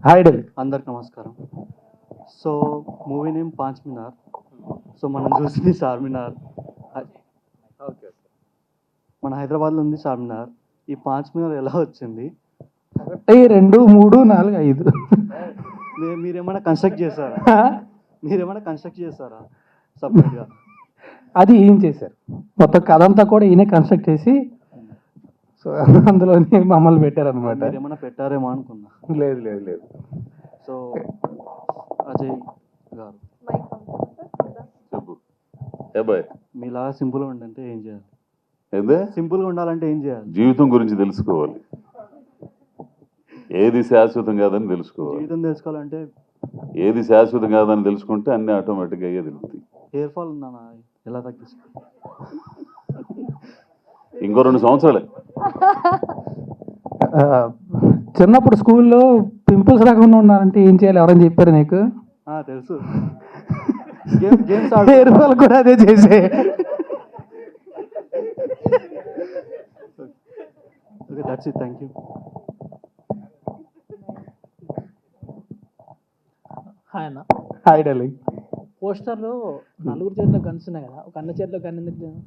Hi Delhi. అందరికి నమస్కారం. So movie name 5 మినార్. So మనం చూసింది చార్మినార్. ఓకే. మన హైదరాబాద్లో ఉంది చార్మినార్. ఈ 5 మినార్ ఎలా వచ్చింది? 1 2 3 4 5. మీరేమైనా కన్స్ట్రక్ట్ చేశారా సపరేట్గా? అది ఏం చేశారు, మొత్తం కథ అంతా కూడా ఈయన కన్స్ట్రక్ట్ చేసి సో అందులోనే మమ్మల్ని పెట్టారనమాట. మీరేమైనా పెట్టారేమో అనుకున్నా. లేదు లేదు లేదు. సో అజయ్ గారు చెప్పు ఏబాయ్, మీలాగా సింపుల్గా ఉండాలంటే ఏం చేయాలి? ఏందే సింపుల్గా ఉండాలంటే ఏం చేయాలి? జీవితం గురించి తెలుసుకోవాలి, ఏది శాశ్వతం కాదని తెలుసుకోవాలి. జీవితం తెలుసుకోవాలంటే ఏది శాశ్వతం కాదని తెలుసుకుంటే అన్ని ఆటోమేటిక్గా అయ్యే తెలుస్తాయి. హెయిర్ ఫాల్ ఉందా? ఎలా తగ్గిస్తుంది? ఇంకో 2 సంవత్సరాలే. చిన్నప్పుడు స్కూల్లో పింపుల్స్ రాకుండా ఉన్నారంటే ఏం చేయాలి, ఎవరైనా చెప్పారు నీకు? తెలుసు. గేమ్స్ హెయిర్ ఫాల్ కూడా అదే చేసే. Okay, that's it. Thank you. Hi అన్న. హాయ్ ఢిల్లీ. పోస్టర్లో 4 చేతిలో గన్స్ ఉన్నాయి కదా, ఒక అన్న చేతిలో గన్ ఎందుకు లేదు?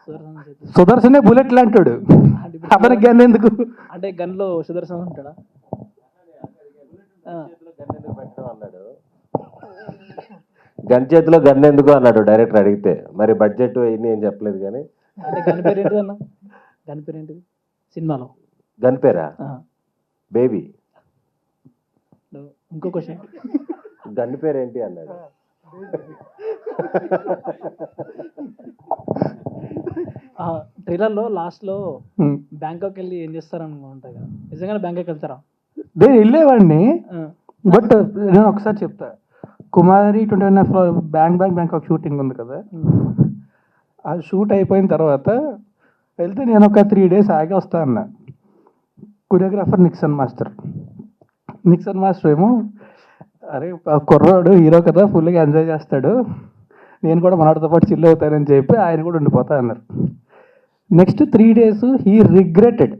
సుదర్శన్ చేతిలో. సుదర్శనే బుల్లెట్ లాంటాడు, అతనికి గన్ ఎందుకు? అంటే గన్లో సుదర్శన్ ఉంటాడా? గన్ చేతిలో గన్ ఎందుకు అన్నాడు డైరెక్టర్ అడిగితే. మరి బడ్జెట్ ఇన్ని ఏం చెప్పలేదు కానీ. అంటే గన్ పేరు ఏంటిది అన్న? గన్ పేరు ఏంటిది సినిమాలో? గన్ పేరా? బేబీ. ఇంకో క్వశ్చన్, గన్ పేరు ఏంటి అన్నాడు. ట్రైలర్లో లాస్ట్లో బ్యాంకాక్ వెళ్ళి ఏం చేస్తారని ఉంటాయి కదా, నిజంగానే బ్యాంకాక్ వెళ్తారా? నేను వెళ్ళేవాడిని, బట్ నేను ఒకసారి చెప్తా. కుమారి 21 బ్యాంకాక్ షూటింగ్ ఉంది కదా, ఆ షూట్ అయిపోయిన తర్వాత వెళ్తే నేను ఒక 3 days ఆగి వస్తా అన్న. కొరియోగ్రాఫర్ నిక్సన్ మాస్టర్ ఏమో, అరే కుర్రాడు హీరో కదా, ఫుల్గా ఎంజాయ్ చేస్తాడు, నేను కూడా మనవాడితో పాటు చిల్ అవుతానని చెప్పి ఆయన కూడా ఉండిపోతా అన్నారు. Next 3 days he regretted.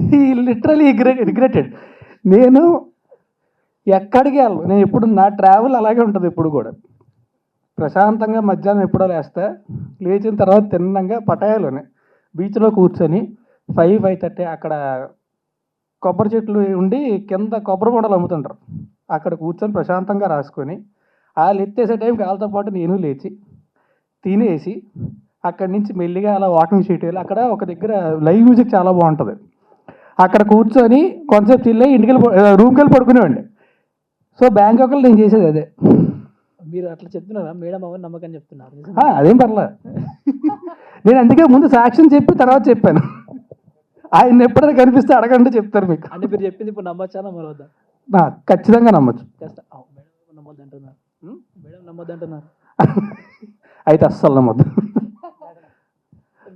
He literally regretted. నేను ఎక్కడికి వెళ్ళను, నేను ఎప్పుడు నా ట్రావెల్ అలాగే ఉంటుంది. ఎప్పుడు కూడా ప్రశాంతంగా మధ్యాహ్నం ఎప్పుడో లేచిన తర్వాత తిన్నంగా పటాయాలోనే బీచ్లో కూర్చొని 5-5:30 అక్కడ కొబ్బరి చెట్లు ఉండి కింద కొబ్బరి బొండలు అమ్ముతుంటారు, అక్కడ కూర్చొని ప్రశాంతంగా రాసుకొని వాళ్ళు ఎత్తేసే టైంకి వాళ్ళతో పాటు నేను లేచి తినేసి అక్కడి నుంచి మెల్లిగా అలా వాకింగ్ షీట్ వెళ్ళి అక్కడ ఒక దగ్గర లైవ్ మ్యూజిక్ చాలా బాగుంటుంది, అక్కడ కూర్చొని కొంతసేపు చిల్లే ఇంటికి రూమ్కి వెళ్ళి పడుకునేవాడిని. సో బ్యాంకాక్లో నేను చేసేది అదే. మీరు అట్లా చెప్తున్నారా? మేడం అవన్నీ నమ్మకం చెప్తున్నారు? అదేం పర్లే. నేను అందుకే ముందు సాక్ష్యం చెప్పి తర్వాత చెప్పాను. ఆయన ఎప్పుడైనా కనిపిస్తే అడగండి, చెప్తారు మీకు. అంటే మీరు చెప్పింది ఇప్పుడు నమ్మొచ్చా నమ్మవద్దా? ఖచ్చితంగా నమ్మచ్చు. మేడం నమ్మొద్దు అంటున్నారు, మేడం నమ్మొద్దు అంటున్నారు. అయితే అస్సలు నమ్మద్దు.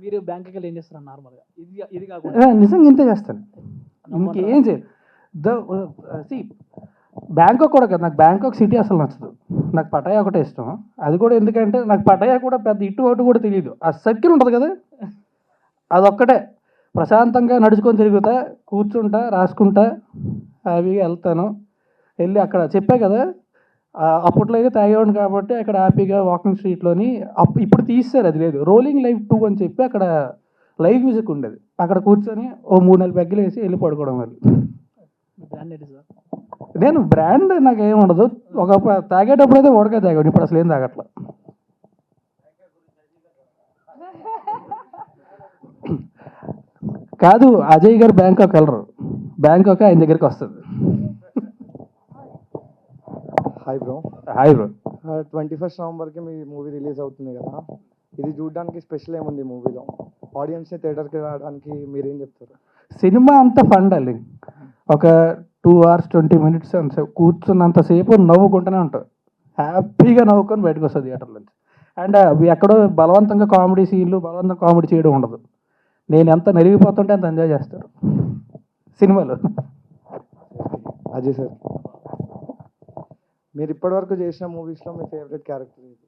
మీరు బ్యాంకుకి వెళ్ళి ఏం చేస్తారు నార్మల్గా? ఇది కాకుండా నిజంగా ఇంతే చేస్తాను, ఇంకేం చేయదు. బ్యాంకాక్ కూడా కదా, నాకు బ్యాంకాక్ సిటీ అసలు నచ్చదు, నాకు పటాయా ఒకటే ఇష్టం. అది కూడా ఎందుకంటే నాకు పటాయా కూడా పెద్ద ఇటు అటు కూడా తెలియదు. ఆ సర్కిల్ ఉంటుంది కదా, అదొక్కటే ప్రశాంతంగా నడుచుకొని తిరుగుతా, కూర్చుంటా, రాసుకుంటా, హ్యాపీగా వెళ్తాను. వెళ్ళి అక్కడ చెప్పా కదా, అప్పట్లో అయితే తాగేవాడిని కాబట్టి అక్కడ హ్యాపీగా వాకింగ్ స్ట్రీట్లోని ఇప్పుడు తీస్తారు, అది లేదు, రోలింగ్ లైవ్ 2 అని చెప్పి అక్కడ లైవ్ మ్యూజిక్ ఉండేది, అక్కడ కూర్చొని ఓ 3-4 పెగ్గలు వేసి వెళ్ళి పడుకోవడం. వెళ్ళి నేను బ్రాండ్ నాకేం ఉండదు, ఒక తాగేటప్పుడు అయితే ఓడగా తాగాడు, ఇప్పుడు అసలు ఏం తాగట్లా. కాదు, అజయ్ గారు బ్యాంకాక్ వెళ్ళరు, బ్యాంకాక్ ఆయన దగ్గరికి వస్తుంది. Hi bro. 21 నవంబర్కి మీ మూవీ రిలీజ్ అవుతుంది కదా, ఇది చూడడానికి స్పెషల్ ఏముంది మూవీలో? ఆడియన్స్ని థియేటర్కి రావడానికి మీరేం చెప్తారు? సినిమా అంత ఫండాలి, ఒక 2 hours 20 minutes అంత కూర్చున్నంతసేపు నవ్వుకుంటూనే ఉంటాం, హ్యాపీగా నవ్వుకొని బయటకు వస్తుంది థియేటర్ నుంచి. అండ్ ఎక్కడో బలవంతంగా కామెడీ సీన్లు, బలవంతంగా కామెడీ చేయడం ఉండదు. నేను ఎంత నలిగిపోతుంటే అంత ఎంజాయ్ చేస్తారు సినిమాలో. అజయ్ సార్, మీరు ఇప్పటివరకు చేసిన మూవీస్లో మీ ఫేవరెట్ క్యారెక్టర్ ఏది?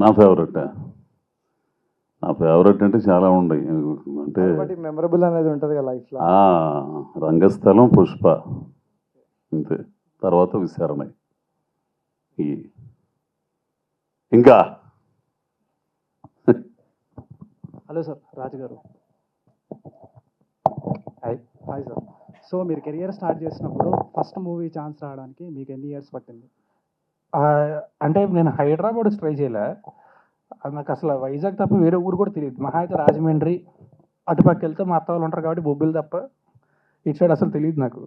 నా ఫేవరెట్ ఫేవరెట్ అంటే చాలా ఉన్నాయి. అంటే ఒకటి మెమరబుల్ అనేది ఉంటుంది కదా లైఫ్లో. రంగస్థలం, పుష్ప, అంతే. తర్వాత విచారణ. ఈ ఇంకా హలో సార్, రాజు గారు. Hi sir. సో మీరు కెరియర్ స్టార్ట్ చేసినప్పుడు ఫస్ట్ మూవీ ఛాన్స్ రావడానికి మీకు ఎన్ని ఇయర్స్ పట్టింది? అంటే నేను హైదరాబాద్ ట్రై చేయలే. నాకు అసలు వైజాగ్ తప్ప వేరే ఊరు కూడా తెలియదు. మహా అయితే రాజమండ్రి అటుపక్క వెళ్తే మా అత్త వాళ్ళు ఉంటారు కాబట్టి బొబ్బిలు తప్ప ఇటు సైడ్ అసలు తెలియదు నాకు.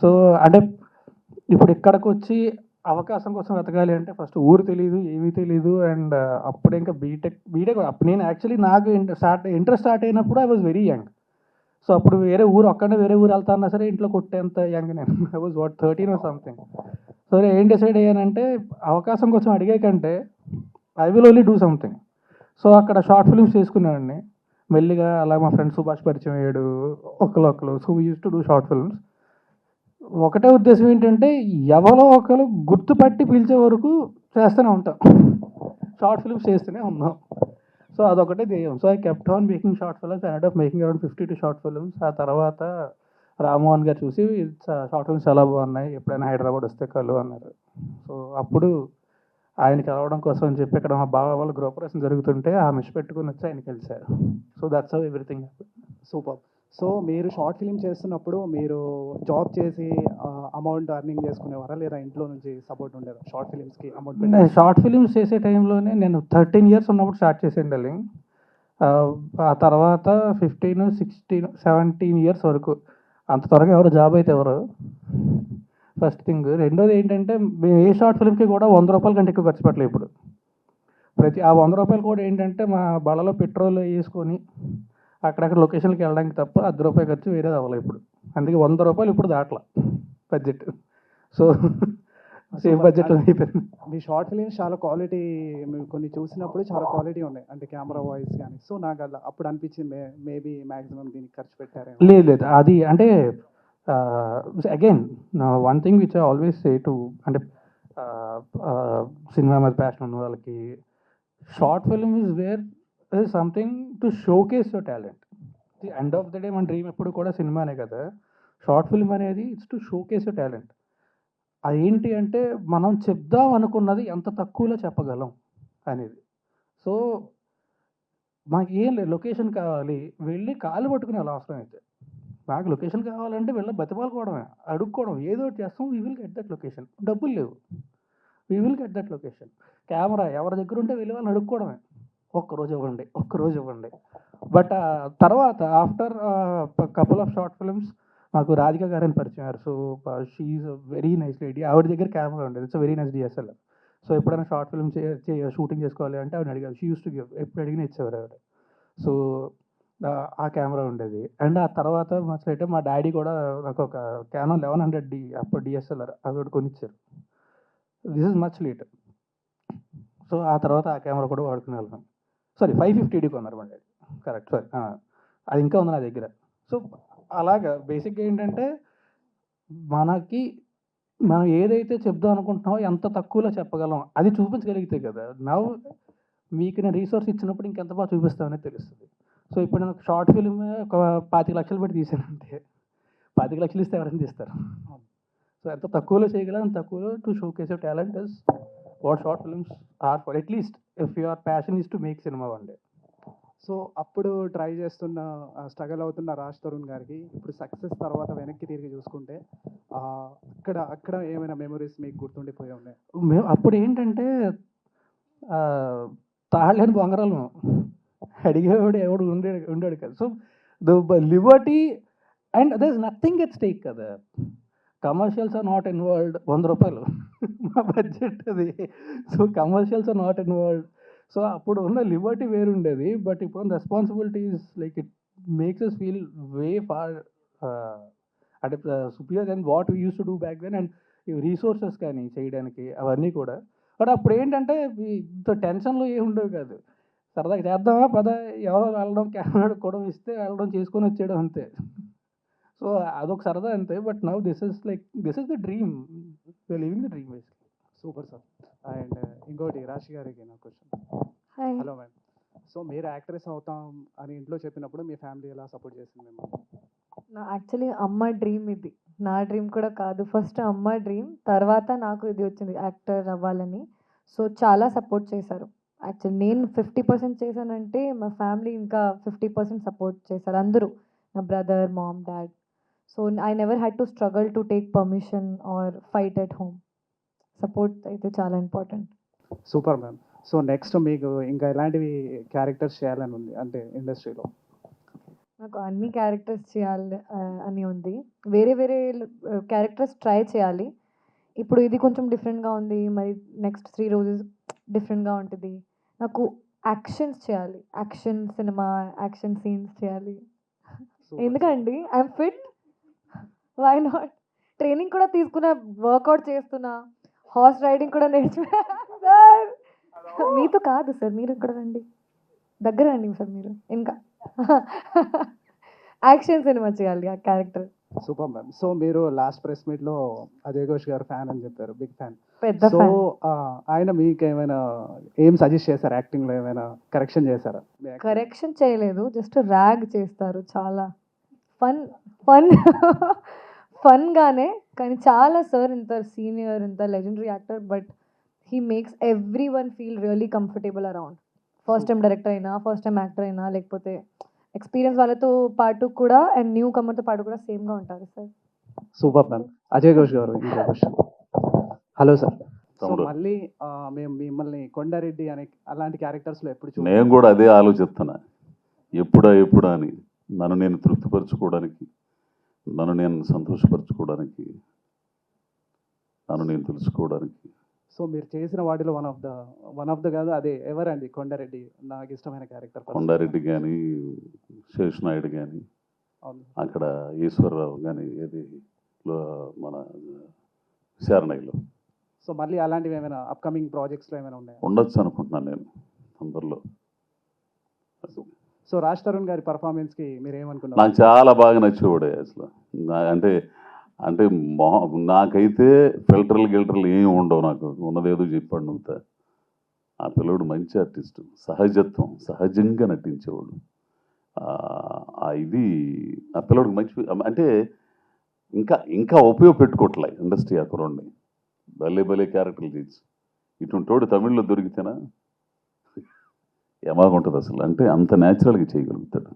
సో అంటే ఇప్పుడు ఇక్కడికి వచ్చి అవకాశం కోసం వెతకాలి అంటే ఫస్ట్ ఊరు తెలియదు, ఏమీ తెలియదు. అండ్ అప్పుడు ఇంకా బీటెక్ అప్పుడు నేను యాక్చువల్లీ నాకు ఇంట్రెస్ట్ స్టార్ట్ అయినప్పుడు I was very young. So అప్పుడు వేరే ఊరు ఒక్కడే వేరే ఊరు వెళ్తా అన్నా సరే ఇంట్లో కొట్టేంత యంగ్ నేను. I was 13 or something. So ఏం డిసైడ్ అయ్యానంటే అవకాశం కోసం అడిగే కంటే I will only do something. So అక్కడ షార్ట్ ఫిల్మ్స్ చేసుకునేవాడిని మెల్లిగా. అలా మా ఫ్రెండ్ సుభాష్ పరిచయం అయ్యాడు ఒకరు. So we use to do short films. ఒకటే ఉద్దేశం ఏంటంటే ఎవరో ఒకరు గుర్తుపట్టి పిలిచే వరకు చేస్తూనే ఉంటాం, షార్ట్ ఫిల్మ్స్ చేస్తూనే ఉన్నాం. సో అదొకటే ధ్యేయం. So I kept on making short films. I end up making around 52 short films. ఆ తర్వాత రామ్మోహన్ గారు చూసి షార్ట్ ఫిల్మ్స్ చాలా బాగున్నాయి, ఎప్పుడైనా హైదరాబాద్ వస్తే కలు అన్నారు. సో అప్పుడు ఆయన కలవడం కోసం అని చెప్పి ఇక్కడ మా బావ వాళ్ళ గృహప్రవేశం జరుగుతుంటే ఆ మిష్ పెట్టుకుని వచ్చి ఆయన కలిశారు. So that's how everything. Super. So మీరు షార్ట్ ఫిల్మ్ చేస్తున్నప్పుడు మీరు జాబ్ చేసి అమౌంట్ అర్నింగ్ చేసుకునేవారా, లేదా ఇంట్లో నుంచి సపోర్ట్ ఉండేదా షార్ట్ ఫిల్మ్స్కి అమౌంట్? నేను షార్ట్ ఫిల్మ్స్ చేసే టైంలోనే నేను 13 years ఉన్నప్పుడు స్టార్ట్ చేసాను డార్లింగ్. ఆ తర్వాత 15, 16, 17 years వరకు అంత త్వరగా ఎవరు జాబ్ అయితే ఎవరు, ఫస్ట్ థింగ్. రెండోది ఏంటంటే మేము ఏ షార్ట్ ఫిల్మ్కి కూడా 100 రూపాయల కంటే ఎక్కువ ఖర్చు పెట్టలేదు ఇప్పుడు. ఆ 100 రూపాయలు కూడా ఏంటంటే మా బళ్ళలో పెట్రోల్ వేసుకొని అక్కడక్కడ లొకేషన్కి వెళ్ళడానికి తప్ప 10 రూపాయలు ఖర్చు వేరేది అవ్వలేదు ఇప్పుడు. అందుకే 100 రూపాయలు ఇప్పుడు దాట్లా బడ్జెట్. సో సేఫ్ బడ్జెట్లో అయిపోయింది. మీ షార్ట్ ఫిల్మ్స్ చాలా క్వాలిటీ, మేము కొన్ని చూసినప్పుడు చాలా క్వాలిటీ ఉన్నాయి, అంటే కెమెరా వాయిస్ కానీ. సో నాకు అలా అప్పుడు అనిపించింది మేబీ మ్యాక్సిమం దీనికి ఖర్చు పెట్టారే. లేదు అది అంటే again one thing which I always say to, అంటే సినిమా మీద ప్యాషన్ ఉన్న వాళ్ళకి short film is where is something to showcase your talent. The end of the day మన డ్రీమ్ ఎప్పుడు కూడా సినిమానే కదా. షార్ట్ ఫిల్మ్ అనేది it's to showcase your talent. అదేంటి అంటే మనం చెప్దాం అనుకున్నది ఎంత తక్కువలో చెప్పగలం అనేది. సో మాకు ఏం లేదు, లొకేషన్ కావాలి వెళ్ళి కాలు పట్టుకునే అవసరం అయితే. మాకు లొకేషన్ కావాలంటే వెళ్ళి బతిమాలుకోవడమే, అడుక్కోవడం, ఏదో ఒకటి చేస్తాం. We will get that location. డబ్బులు లేవు, we will get that location. Camera ఎవరి దగ్గర ఉంటే వెళ్ళి వాళ్ళని అడుక్కోవడమే, ఒక్కరోజు ఇవ్వండి. బట్ తర్వాత after couple of short films మాకు రాధిక గారని పరిచయం అయ్యారు. So she's very nice lady. ఆవిడ దగ్గర కెమెరా ఉండేది. It's very nice DSLR. So ఎప్పుడైనా షార్ట్ ఫిల్మ్ షూటింగ్ చేసుకోవాలి అంటే ఆవిడ అడిగారు. షీ యూస్ టు గివ్, ఎప్పుడు అడిగినా ఇచ్చేవారు ఆవిడ. సో ఆ కెమెరా ఉండేది. అండ్ ఆ తర్వాత అయితే మా డాడీ కూడా నాకు ఒక క్యానాన్ 1100D అప్పుడు DSLR అది ఒకటి కొనిచ్చారు. This is much late. So ఆ తర్వాత ఆ కెమెరా కూడా వాడుకునే వాళ్ళం. సారీ 550D కొన్నారు మా డాడీ, కరెక్ట్. సారీ అది ఇంకా ఉంది నా దగ్గర. సో అలాగా బేసిక్గా ఏంటంటే మనం ఏదైతే చెప్దాం అనుకుంటున్నామో ఎంత తక్కువలో చెప్పగలం అది చూపించగలిగితే కదా. నవ్వు మీకు నేను రీసోర్స్ ఇచ్చినప్పుడు ఇంకెంత బాగా చూపిస్తామనేది తెలుస్తుంది. సో ఇప్పుడు నేను షార్ట్ ఫిల్మ్ ఒక 25 లక్షలు పెట్టి తీసానంటే 25 లక్షలు ఇస్తే ఎవరైనా తీస్తారు. సో ఎంత తక్కువలో చేయగలం, అంత తక్కువలో to showcase your talent is what short films are for. At least if your passion is to make cinema one day. So అప్పుడు ట్రై చేస్తున్న స్ట్రగల్ అవుతున్న రాజ్ తరుణ్ గారికి ఇప్పుడు సక్సెస్ తర్వాత వెనక్కి తిరిగి చూసుకుంటే అక్కడ ఏమైనా మెమరీస్ మీకు గుర్తుండిపోయి ఉన్నాయి? మేము అప్పుడు ఏంటంటే తాళలేని బొంగరాలు అడిగేవాడు ఎవడు ఉండేవాడు కదా. So the liberty and there is nothing at stake కదా. Commercials are not involved. 100 రూపాయలు మా బడ్జెట్ అది. So commercials are not involved. So అప్పుడు ఉన్న లిబర్టీ వేరుండేది. బట్ ఇప్పుడు responsibilities like it makes us feel way far అంటే superior then what we use to do back then. And resources కానీ చేయడానికి అవన్నీ కూడా. బట్ అప్పుడు ఏంటంటే ఇంత టెన్షన్లో ఏమి ఉండేవి కాదు. సరదాగా చేద్దామా పద, ఎవరో వెళ్ళడం, కెమెరా కూడా ఇస్తే వెళ్ళడం, చేసుకొని వచ్చేయడం అంతే. సో అదొక సరదా అంతే. But now this is the dream, living the dream basically. Super sir. And ఇంకోటి రాశి గారికి నా question. Hi. Hello ma'am. So మీరు యాక్ట్రెస్ అవుతాం అని ఇంట్లో చెప్పినప్పుడు మీ ఫ్యామిలీ ఎలా సపోర్ట్ చేసింది మిమ్మల్ని? యాక్చువల్లీ అమ్మ డ్రీమ్ ఇది. నా డ్రీమ్ కూడా కాదు. ఫస్ట్ అమ్మ డ్రీమ్. తర్వాత నాకు ఇది వచ్చింది యాక్టర్ అవ్వాలని. సో, చాలా సపోర్ట్ చేశారు. యాక్చువల్లీ నేను 50% చేశానంటే మా ఫ్యామిలీ ఇంకా 50% సపోర్ట్ చేశారు అందరూ. నా brother, mom, dad. So, I never had to struggle to take permission or fight at home. Support అయితే చాలా important. Super ma'am. So next మీకు ఇంకా ఎలాంటివి క్యారెక్టర్స్ చేయాలని ఉంది అంటే ఇండస్ట్రీలో? నాకు అన్ని క్యారెక్టర్స్ చేయాలి అని ఉంది. వేరే వేరే క్యారెక్టర్స్ ట్రై చేయాలి. ఇప్పుడు ఇది కొంచెం డిఫరెంట్గా ఉంది. మరి నెక్స్ట్ 3 రోజెస్ డిఫరెంట్గా ఉంటుంది. నాకు యాక్షన్స్ చేయాలి. యాక్షన్ సినిమా, యాక్షన్ సీన్స్ చేయాలి. ఎందుకండి I'm fit. Why not? Training కూడా తీసుకున్నా, వర్కౌట్ చేస్తున్నా, హార్స్ రైడింగ్ కూడా నేర్చుకున్నా. సార్ మీతో కాదు సార్, మీరు ఇక్కడ రండి, దగ్గర రండి సార్ మీరు. ఇంకా యాక్షన్ సినిమా చేయాలి ఆ క్యారెక్టర్. Super ma'am. సో మీరు లాస్ట్ ప్రెస్ మీట్లో అజయ్ ఘోష్ గారు ఫ్యాన్ అని చెప్పారు, బిగ్ ఫ్యాన్. పెద్ద సో ఫ్యాన్. ఆయన మీకు ఏమైనా ఏం సజెస్ట్ చేశారు? యాక్టింగ్లో ఏమైనా కరెక్షన్ చేశారా? కరెక్షన్ చేయలేదు, జస్ట్ ర్యాగ్ చేస్తారు. చాలా ఫన్ ఫన్ ఫన్గానే, కానీ చాలా సార్ ఇంత సీనియర్, ఇంత legendary actor, but he makes every one feel really comfortable around. First time director అయినా, ఫస్ట్ టైం యాక్టర్ అయినా, లేకపోతే ఎక్స్పీరియన్స్ వాళ్ళతో పాటు కూడా అండ్ న్యూ కమర్తో పాటు కూడా సేమ్గా ఉంటారు sir. Super ma'am. Ajay Ghosh గారు ఇంకో క్వశ్చన్. Hello sir. సో తమ్ముడు. మళ్ళీ మేము మిమ్మల్ని కొండారెడ్డి అనే అలాంటి క్యారెక్టర్స్లో ఎప్పుడు నేను కూడా అదే ఆలోచిస్తున్నా, ఎప్పుడా అని. నన్ను నేను తృప్తిపరచుకోవడానికి, నన్ను నేను సంతోషపరచుకోవడానికి, నన్ను నేను తెలుసుకోవడానికి. సో మీరు చేసిన వాటిలో వన్ ఆఫ్ ద కాదు అదే ఎవరండి కొండారెడ్డి నాకు ఇష్టమైన క్యారెక్టర్? కొండారెడ్డి కానీ, శేషనాయుడు కానీ, అవును. అక్కడ ఈశ్వరరావు కానీ, ఏది మన శారణయ్యలో సో మళ్ళీ అలాంటివి ఏమైనా అప్కమింగ్ ప్రాజెక్ట్స్లో ఏమైనా ఉన్నాయా? ఉండొచ్చు అనుకుంటున్నాను నేను తొందరలో. సో రాజ్ తరుణ్ గారి పర్ఫార్మెన్స్కి మీరు ఏమనుకున్నారు? నాకు చాలా బాగా నచ్చేవాడే అసలు. అంటే అంటే నాకైతే గిల్టర్లు ఏమి ఉండవు. నాకు ఉన్నదేదో చెప్పాడు నువ్వుతా. ఆ పిల్లడు మంచి ఆర్టిస్ట్, సహజత్వం, సహజంగా నటించేవాడు. ఇది ఆ పిల్లడికి మంచి, అంటే ఇంకా ఉపయోగపెట్టుకోవట్లే ఇండస్ట్రీ ఆ కుర్రోడిని. భలే క్యారెక్టర్లు తీసి ఇటువంటి తమిళ్లో దొరికితేనా ఎమాగుంటుంది అసలు. అంటే అంత న్యాచురల్గా చేయగలుగుతాడు.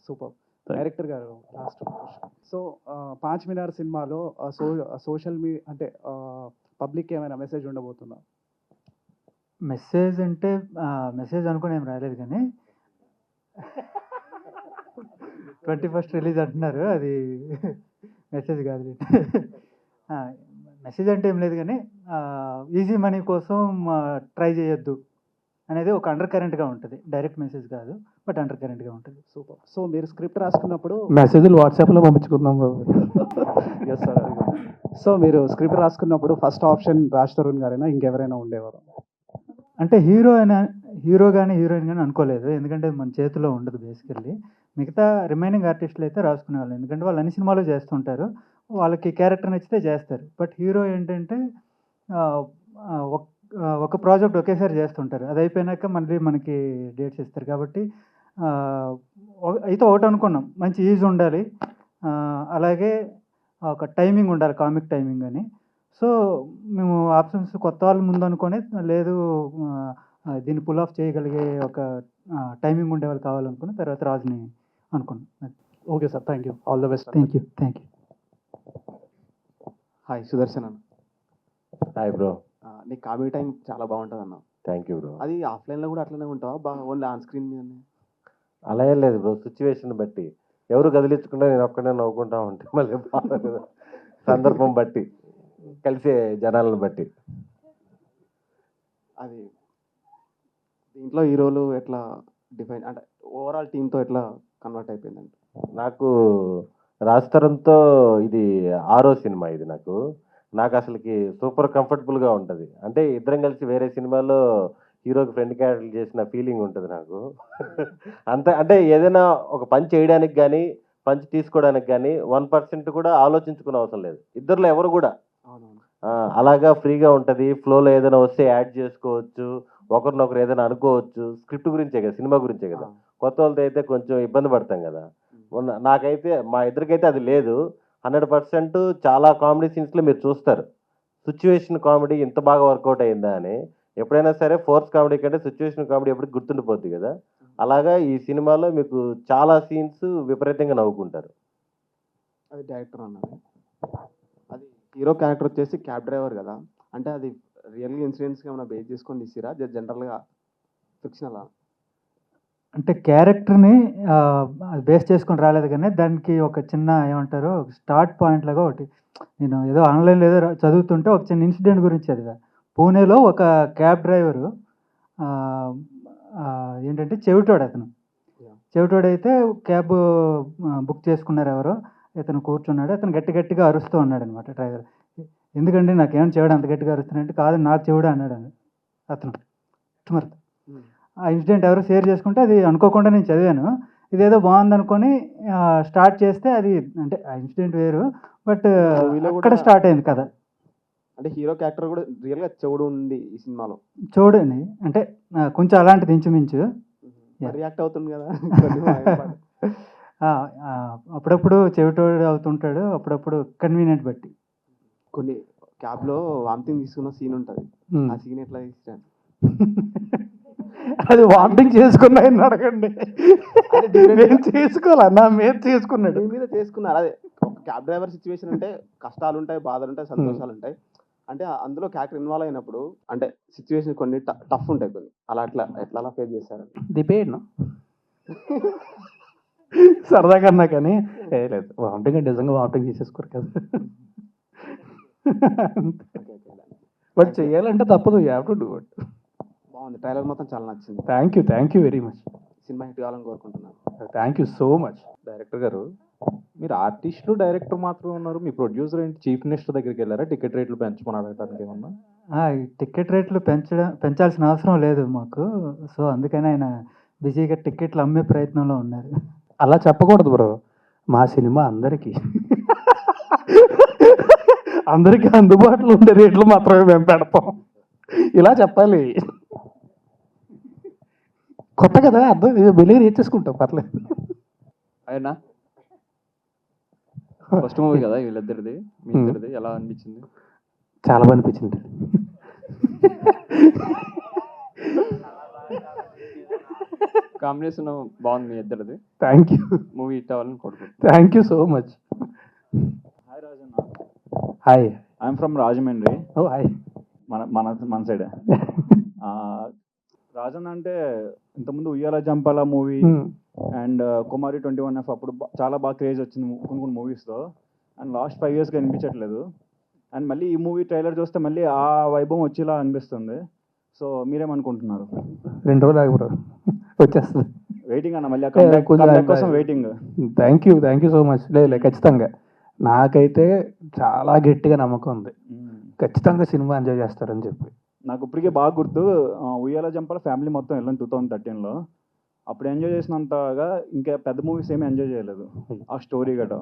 సూపర్. డైరెక్టర్ గారు లాస్ట్ సో 5 మినార్ సినిమాలో సోషల్ మీడియా అంటే పబ్లిక్ ఏమైనా మెసేజ్ ఉండబోతుందా? మెసేజ్ అంటే మెసేజ్ అనుకుని ఏం రాలేదు, కానీ 21st రిలీజ్ అంటున్నారు, అది మెసేజ్ కాదు. మెసేజ్ అంటే ఏం లేదు, కానీ ఈజీ మనీ కోసం ట్రై చేయొద్దు అనేది ఒక అండర్ కరెంట్గా ఉంటుంది. డైరెక్ట్ మెసేజ్ కాదు, బట్ అండర్ కరెంట్గా ఉంటుంది. సూపర్. సో మీరు స్క్రిప్ట్ రాసుకున్నప్పుడు మెసేజ్లు వాట్సాప్లో పంపించుకుందాం బాబు. Yes sir. సో మీరు స్క్రిప్ట్ రాసుకున్నప్పుడు ఫస్ట్ ఆప్షన్ రాజ్ తరుణ్ గారైనా ఇంకెవరైనా ఉండేవారు? అంటే హీరో కానీ హీరోయిన్ కానీ అనుకోలేదు, ఎందుకంటే మన చేతిలో ఉండదు బేసికల్లీ. మిగతా రిమైనింగ్ ఆర్టిస్టులు అయితే రాసుకునేవాళ్ళు, ఎందుకంటే వాళ్ళు అన్ని సినిమాలు చేస్తుంటారు, వాళ్ళకి క్యారెక్టర్ నచ్చితే చేస్తారు. బట్ హీరో ఏంటంటే ఒక ప్రాజెక్ట్ ఒకేసారి చేస్తుంటారు, అది అయిపోయినాక మళ్ళీ మనకి డేట్స్ ఇస్తారు. కాబట్టి అయితే ఒకటి అనుకున్నాం, మంచి ఈజ్ ఉండాలి, అలాగే ఒక టైమింగ్ ఉండాలి, కామిక్ టైమింగ్ అని. సో మేము ఆప్షన్స్ కొత్త వాళ్ళ ముందు అనుకొని, లేదు దీన్ని పుల్ ఆఫ్ చేయగలిగే ఒక టైమింగ్ ఉండేవాళ్ళు కావాలనుకుని తర్వాత రాజుని అనుకున్నాం. Okay sir, thank you. All the best. Thank you. Hi Sudarshan అన్న. Hi bro. నీ కామెడీ టైం చాలా బాగుంటుంది అన్న. Thank you bro. అది ఆఫ్లైన్లో కూడా అట్లనే ఉంటావా, ఓన్లీ ఆన్ స్క్రీన్ మీదనే? అలా ఏం లేదు బ్రో, సిచ్యువేషన్ బట్టి. ఎవరు కదిలించకుండా నేను ఒక్కడే నవ్వుకుంటా ఉంటే మళ్ళీ బాగా సందర్భం బట్టి, కలిసే జనాలను బట్టి. అది దీంట్లో హీరోలు ఎట్లా డిఫైన్ అంటే ఓవరాల్ టీంతో ఎట్లా కన్వర్ట్ అయిపోయిందండి? నాకు రాజ్తరుణ్తో ఇది 6వ సినిమా. ఇది నాకు అసలుకి సూపర్ కంఫర్టబుల్గా ఉంటుంది. అంటే ఇద్దరం కలిసి వేరే సినిమాలో హీరోకి ఫ్రెండ్ క్యారెక్టర్ చేసిన ఫీలింగ్ ఉంటుంది నాకు. అంటే ఏదైనా ఒక పంచ్ చేయడానికి కానీ పంచ్ తీసుకోవడానికి కానీ 1% కూడా ఆలోచించుకునే అవసరం లేదు. ఇద్దరులో ఎవరు కూడా అవునవును. అలాగా ఫ్రీగా ఉంటుంది. ఫ్లోలో ఏదైనా వస్తే యాడ్ చేసుకోవచ్చు, ఒకరినొకరు ఏదైనా అనుకోవచ్చు, స్క్రిప్ట్ గురించే కదా, సినిమా గురించే కదా. కొత్త వాళ్ళతో అయితే కొంచెం ఇబ్బంది పడతాం కదా. నాకైతే మా ఇద్దరికైతే అది లేదు. 100% చాలా కామెడీ సీన్స్లో మీరు చూస్తారు సిచ్యువేషన్ కామెడీ ఇంత బాగా వర్కౌట్ అయిందా అని. ఎప్పుడైనా సరే ఫోర్స్ కామెడీ కంటే సిచ్యువేషన్ కామెడీ ఎప్పటికి గుర్తుండిపోద్ది కదా. అలాగా ఈ సినిమాలో మీకు చాలా సీన్స్ విపరీతంగా నవ్వుకుంటారు. అది డైరెక్టర్ అన్నది. అది హీరో క్యారెక్టర్ వచ్చేసి క్యాబ్ డ్రైవర్ కదా, అంటే అది రియల్గా ఇన్సిడెంట్స్గా ఏమైనా బేస్ చేసుకొని తీసిరా జనరల్గా ఫిక్షనలా? అంటే క్యారెక్టర్ని బేస్ చేసుకొని రాలేదు, కానీ దానికి ఒక చిన్న ఏమంటారు స్టార్ట్ పాయింట్ లాగా ఒకటి, నేను ఏదో ఆన్లైన్లో ఏదో చదువుతుంటే ఒక చిన్న ఇన్సిడెంట్ గురించి చదివా. పూణేలో ఒక క్యాబ్ డ్రైవరు ఏంటంటే చెవిటోడు, అతను చెవిటోడైతే క్యాబ్ బుక్ చేసుకున్నారు ఎవరో, ఇతను కూర్చున్నాడు, అతను గట్టి గట్టిగా అరుస్తూ ఉన్నాడు అనమాట. డ్రైవర్, ఎందుకండి నాకేం చెవిడు అంత గట్టిగా అరుస్తున్నాడంటే, కాదు నాకు చెవిడు అన్నాడు అతను. మరి ఆ ఇన్సిడెంట్ ఎవరో షేర్ చేసుకుంటే అది అనుకోకుండా నేను చదివాను. ఇదేదో బాగుంది అనుకొని స్టార్ట్ చేస్తే అది, అంటే ఆ ఇన్సిడెంట్ వేరు, బట్ అక్కడ స్టార్ట్ అయింది కదా. అంటే హీరో క్యారెక్టర్ కూడా రియల్గా చెవుడు ఉంది ఈ సినిమాలో. చూడండి, అంటే కొంచెం అలాంటిది ఇంచుమించు రియాక్ట్ అవుతుంది కదా. అప్పుడప్పుడు చెవిటోడు అవుతుంటాడు, అప్పుడప్పుడు కన్వీనియంట్ బట్టి. కొన్ని క్యాబ్లో వామిటింగ్ తీసుకున్న సీన్ ఉంటుంది, ఆ సీన్ ఎట్లా తీసాను? అది వామిటింగ్ చేసుకున్నాయని అడగండి. మేము చేసుకోవాలన్నా, మేము చేసుకున్నాడు మీ మీద చేసుకున్నారు. అదే ఒక క్యాబ్ డ్రైవర్ సిచ్యువేషన్ అంటే కష్టాలు ఉంటాయి, బాధలు ఉంటాయి, సంతోషాలు ఉంటాయి. అంటే అందులో క్యారెక్టర్ ఇన్వాల్వ్ అయినప్పుడు అంటే సిచ్యువేషన్ కొన్ని టఫ్ ఉంటాయి కొన్ని, అలా ఎట్లా ఫేస్ చేశారు? దిపేయను సరదాగా అన్నా కానీ లేదు, వామిటింగ్ అంటే నిజంగా వామిటింగ్ చేసేసుకోరు కదా. బట్ చేయాలంటే తప్పదు, you have to do it. బాగుంది, ట్రైలర్ మొత్తం చాలా నచ్చింది. Thank you very much. Cinema hit కావాలని కోరుకుంటున్నాను. Thank you so much. Director గారు, మీరు ఆర్టిస్టులు డైరెక్టర్ మాత్రమే ఉన్నారు, మీ ప్రొడ్యూసర్ ఏంటి చీఫ్ మినిస్టర్ దగ్గరికి వెళ్ళారా టికెట్ రేట్లు పెంచమని అడగడానికి ఏమన్నా? ఈ టికెట్ రేట్లు పెంచాల్సిన అవసరం లేదు మాకు, సో అందుకని ఆయన బిజీగా టికెట్లు అమ్మే ప్రయత్నంలో ఉన్నారు. అలా చెప్పకూడదు బ్రో, మా సినిమా అందరికీ అందుబాటులో ఉండే రేట్లు మాత్రమే మేము పెడతాం, ఇలా చెప్పాలి. కొత్త కదా, అర్థం వెళ్ళి నేర్చేసుకుంటాం, పర్లేదు. అయినా ఫస్ట్ మూవీ కదా వీళ్ళిద్దరిది, మీ ఇద్దరిది ఎలా అనిపించింది? చాలా బాగా అనిపించింది. కాంబినేషన్ బాగుంది మీ ఇద్దరిది. Thank you. మూవీ హిట్ అవ్వాలని కోరుకుంటున్నాను. Thank you so much. Hi Rajanna. Hi. I'm from Rajahmundry. Oh hi. మన సైడ్. రాజన్న అంటే ఇంతకుముందు ఉయ్యాల Jampala movie and Kumari 21F అప్పుడు చాలా బాగా క్రేజ్ వచ్చింది కొన్ని మూవీస్తో, అండ్ లాస్ట్ 5 yearsగా అనిపించట్లేదు. అండ్ మళ్ళీ ఈ మూవీ ట్రైలర్ చూస్తే మళ్ళీ ఆ వైభవం వచ్చేలా అనిపిస్తుంది. సో మీరేమనుకుంటున్నారు? 2 రోజులు ఆగి బ్రో, వచ్చేస్తుంది. వెయిటింగ్ అన్న, మళ్ళీ కంబ్యాక్ కోసం waiting. Thank you so much. లేదు ఖచ్చితంగా, నాకైతే చాలా గట్టిగా నమ్మకం ఉంది, ఖచ్చితంగా సినిమా ఎంజాయ్ చేస్తారని చెప్పి. నాకు ఇప్పటికే బాగా గుర్తు, ఉయ్యాల జంపాల ఫ్యామిలీ మొత్తం వెళ్ళాను 2013లో. అప్పుడు ఎంజాయ్ చేసినంతగా ఇంకా పెద్ద మూవీస్ ఏమీ ఎంజాయ్ చేయలేదు, ఆ స్టోరీ గట్రా.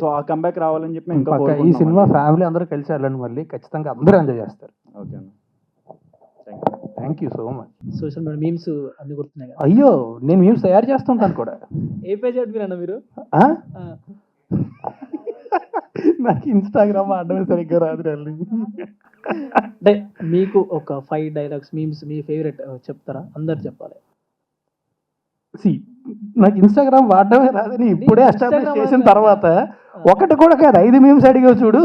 సో ఆ కంబ్యాక్ రావాలని చెప్పి ఇంకా ఈ సినిమా ఫ్యామిలీ అందరూ కలిసి వెళ్ళండి, మళ్ళీ ఖచ్చితంగా అందరూ ఎంజాయ్ చేస్తారు. ఓకే అన్న, thank you so much. Social media memes అన్ని గుర్తున్నాయి కదా? అయ్యో, నేను మీమ్స్ తయారు చేస్తుంటాను కూడా. ఏ పేజ్ అడ్మిరన్నా మీరు? నాకు ఇన్స్టాగ్రామ్ ఆడమే సరిగ్గా రాదు. అంటే మీకు ఒక 5 డైలాగ్స్ మీమ్స్ మీ ఫేవరెట్ చెప్తారా? అందరు చెప్పాలి. నాకు ఇన్స్టాగ్రామ్ వాడడమే రాదని ఇప్పుడే ఎస్టాబ్లిష్ చేసిన తర్వాత ఒకటి కూడా కాదు 5 మీమ్స్ అడిగావు చూడు.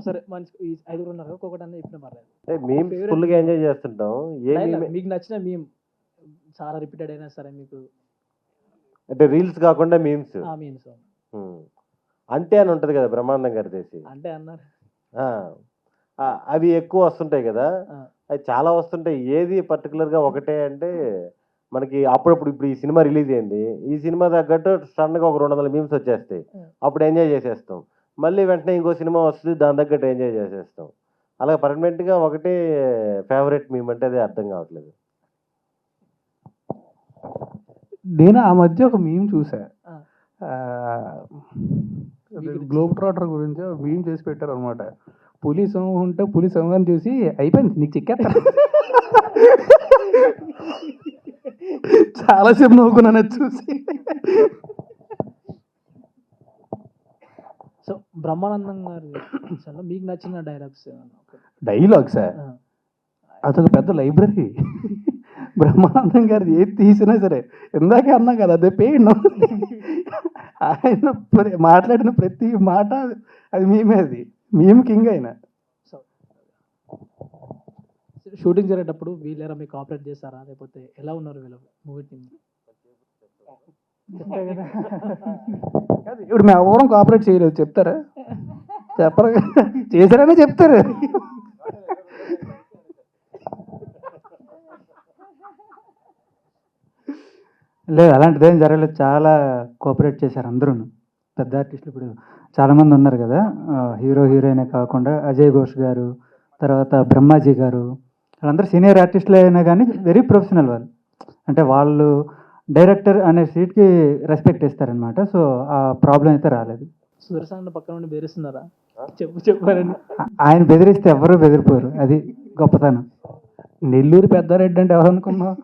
సరే, మంచి 5 ఉన్నారు, ఒక్కొక్కటి అన్న ఇప్పుడు మీమ్స్ ఫుల్గా ఎంజాయ్ చేస్తుంటాం. మీకు నచ్చిన మీమ్ చాలా రిపీటెడ్ అయినా సరే మీకు, అంటే రీల్స్ కాకుండా మీమ్స్. మీమ్స్ అంటే అని ఉంటుంది కదా బ్రహ్మాండం గారి చేసి, అంటే అన్నారు అవి ఎక్కువ వస్తుంటాయి కదా, అవి చాలా వస్తుంటాయి. ఏది పర్టికులర్గా ఒకటే అంటే మనకి అప్పుడప్పుడు ఇప్పుడు ఈ సినిమా రిలీజ్ అయింది, ఈ సినిమా తగ్గట్టు సడన్గా ఒక 200 మీమ్స్ వచ్చేస్తాయి, అప్పుడు ఎంజాయ్ చేసేస్తాం. మళ్ళీ వెంటనే ఇంకో సినిమా వస్తుంది, దాని తగ్గట్టు ఎంజాయ్ చేసేస్తాం. అలా పర్మనెంట్గా ఒకటే ఫేవరెట్ మీమ్ అంటే అది అర్థం కావట్లేదు. నేను ఆ మధ్య ఒక మీమ్ చూసా, గ్లోబ్ ట్రాటర్ గురించి మీమ్ చేసి పెట్టారు అనమాట. పులి సింహం ఉంటే పులి సింహం చూసి అయిపోయింది నీకు చిక్కేస్తా. చాలాసేపు నవ్వుకున్నాను అది చూసి. సో బ్రహ్మానందం గారి పిక్చర్లో మీకు నచ్చిన డైలాగ్స్ డైలాగ్సా? అదొక పెద్ద లైబ్రరీ. బ్రహ్మానందం గారిది ఏది తీసినా సరే, ఇందాకే అన్నా కదా అదే పెయిన్. ఆయన మాట్లాడిన ప్రతి మాట అది మేమే, అది మేము కింగ్ అయినా. షూటింగ్ జరిగేటప్పుడు వీళ్ళెరా మీకు కోఆపరేట్ చేస్తారా, లేకపోతే ఎలా ఉన్నారు వీళ్ళు మూవీ టీమ్? ఇప్పుడు మేము ఎవరం కోఆపరేట్ చేయలేదు, చెప్తారా? చెప్పరు, చేశారనే చెప్తారు. లేదు అలాంటిది ఏం జరగలేదు, చాలా కోఆపరేట్ చేశారు అందరూ. పెద్ద ఆర్టిస్టులు ఇప్పుడు చాలామంది ఉన్నారు కదా, హీరో హీరోయినే కాకుండా అజయ్ ఘోష్ గారు, తర్వాత బ్రహ్మాజీ గారు, వాళ్ళందరూ సీనియర్ ఆర్టిస్టులు అయినా కానీ వెరీ ప్రొఫెషనల్ వాళ్ళు. అంటే వాళ్ళు డైరెక్టర్ అనే సీట్కి రెస్పెక్ట్ ఇస్తారనమాట. సో ఆ ప్రాబ్లం అయితే రాలేదు. సుదర్శన్ పక్కన నుండి బెదిరిస్తున్నారా? చెప్పారండి. ఆయన బెదిరిస్తే ఎవరు బెదిరిపోరు, అది గొప్పతనం. నెల్లూరు పెద్దారెడ్డి అంటే ఎవరు అనుకున్నావు?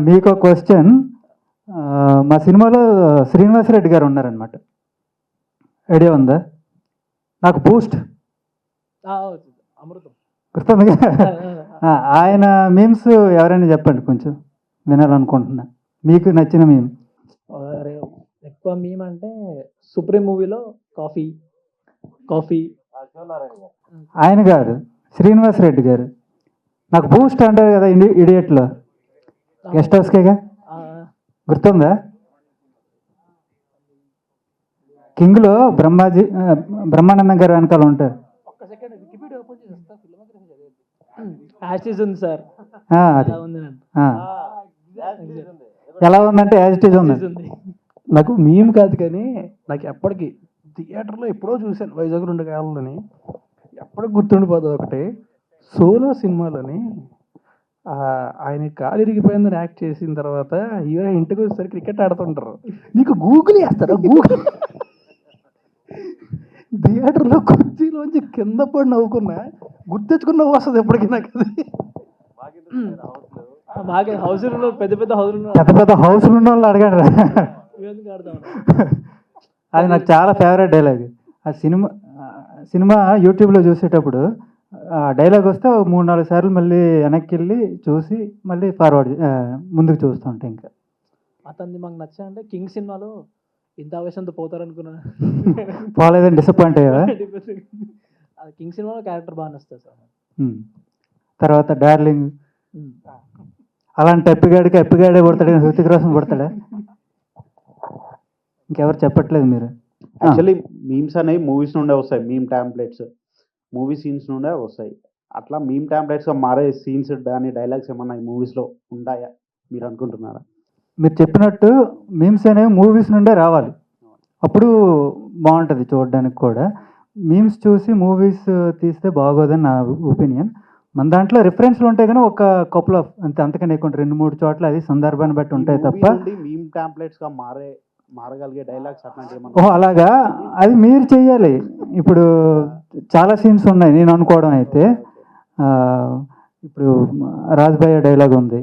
మీకు ఒక క్వశ్చన్. మా సినిమాలో శ్రీనివాసరెడ్డి గారు ఉన్నారనమాట, ఐడియా ఉందా? నాకు బూస్ట్ అమృతం గుర్తుందిగా. ఆయన మీమ్స్ ఎవరైనా చెప్పండి, కొంచెం వినాలనుకుంటున్నా. మీకు నచ్చిన మీమ్? ఎక్కువ మీమ్ అంటే సుప్రీం మూవీలో కాఫీ కాఫీ. ఆయన కాదు, శ్రీనివాసరెడ్డి గారు. నాకు బూస్ట్ అంటారు కదా ఇడియట్లో, గెస్ట్ హౌస్కేగా, గుర్తుందా? కింగ్లో బ్రహ్మానందం గారు వెనకాల ఉంటారు. ఉంది సార్, అది ఎలా ఉందంటే యాజ్ ఇట్ ఈజ్ ఉంది. నాకు మీమ్ కాదు కానీ నాకు ఎప్పటికీ థియేటర్లో ఎప్పుడో చూశాను, వైజాగ్ 2 కాలంలోని. ఎప్పటికి గుర్తుండిపోతుంది ఒకటి, సోలో సినిమాలోని ఆయన కాలు ఇరిగిపోయిందని యాక్ట్ చేసిన తర్వాత హీరో ఇంటికి వచ్చేసరికి క్రికెట్ ఆడుతుంటారు. నీకు గూగుల్ వేస్తారా? గూగుల్ థియేటర్లో కుర్చీలోంచి కింద పడి నవ్వుకున్నా, గుర్తెచ్చుకుని నవ్వు వస్తుంది ఎప్పటికీ నాకు. అది బాగా హౌస్లో పెద్ద పెద్ద హౌస్లు ఉన్న వాళ్ళు అడగండి. అది నాకు చాలా ఫేవరెట్ డైలాగ్. ఆ సినిమా యూట్యూబ్లో చూసేటప్పుడు డైలాగ్ వస్తే 3-4 సార్లు మళ్ళీ వెనక్కి వెళ్ళి చూసి మళ్ళీ ఫార్వర్డ్ ముందుకు చూస్తూ ఉంటాయి. ఇంకా అతన్ని మాకు నచ్చా అంటే కింగ్ సినిమాలో ఇంత ఆవేశంతో పోతారనుకున్నా, పోలేదని డిసప్పాయింట్ అయ్యావా? అది కింగ్ సినిమాలో క్యారెక్టర్ బాగా నచ్చుతుంది సార్. తర్వాత డార్లింగ్, అలాంటి ఎప్పిగాడే కొడతాడు, హృతిక్ రోషన్ కొడతాడా? ఇంకెవరు చెప్పట్లేదు మీరు. యాక్చువల్లీ మీమ్స్ అనేవి మూవీస్ నుండే వస్తాయి, మీమ్ టెంప్లెట్స్ మూవీ సీన్స్ నుండే వస్తాయి. అట్లా మీమ్ టెంప్లెట్స్గా మారే సీన్స్ కానీ డైలాగ్స్ ఏమన్నా ఈ మూవీస్లో ఉంటాయా మీరు అనుకుంటున్నారా? మీరు చెప్పినట్టు మీమ్స్ అనేవి మూవీస్ నుండే రావాలి, అప్పుడు బాగుంటుంది చూడడానికి కూడా. మీమ్స్ చూసి మూవీస్ తీస్తే బాగోదని నా ఒపీనియన్. మన దాంట్లో రిఫరెన్స్లు ఉంటాయి కానీ ఒక కపుల్ ఆఫ్ అంతకని ఎక్కువ 2-3 చోట్ల అది సందర్భాన్ని బట్టి ఉంటాయి తప్ప. మీమ్ టెంప్లెట్స్గా మారగలిగే డైలాగ్స్ అట్లాంటివి? ఓహో అలాగా, అది మీరు చెయ్యాలి. ఇప్పుడు చాలా సీన్స్ ఉన్నాయి నేను అనుకోవడం అయితే. ఇప్పుడు రాజ్భాయ్ డైలాగ్ ఉంది,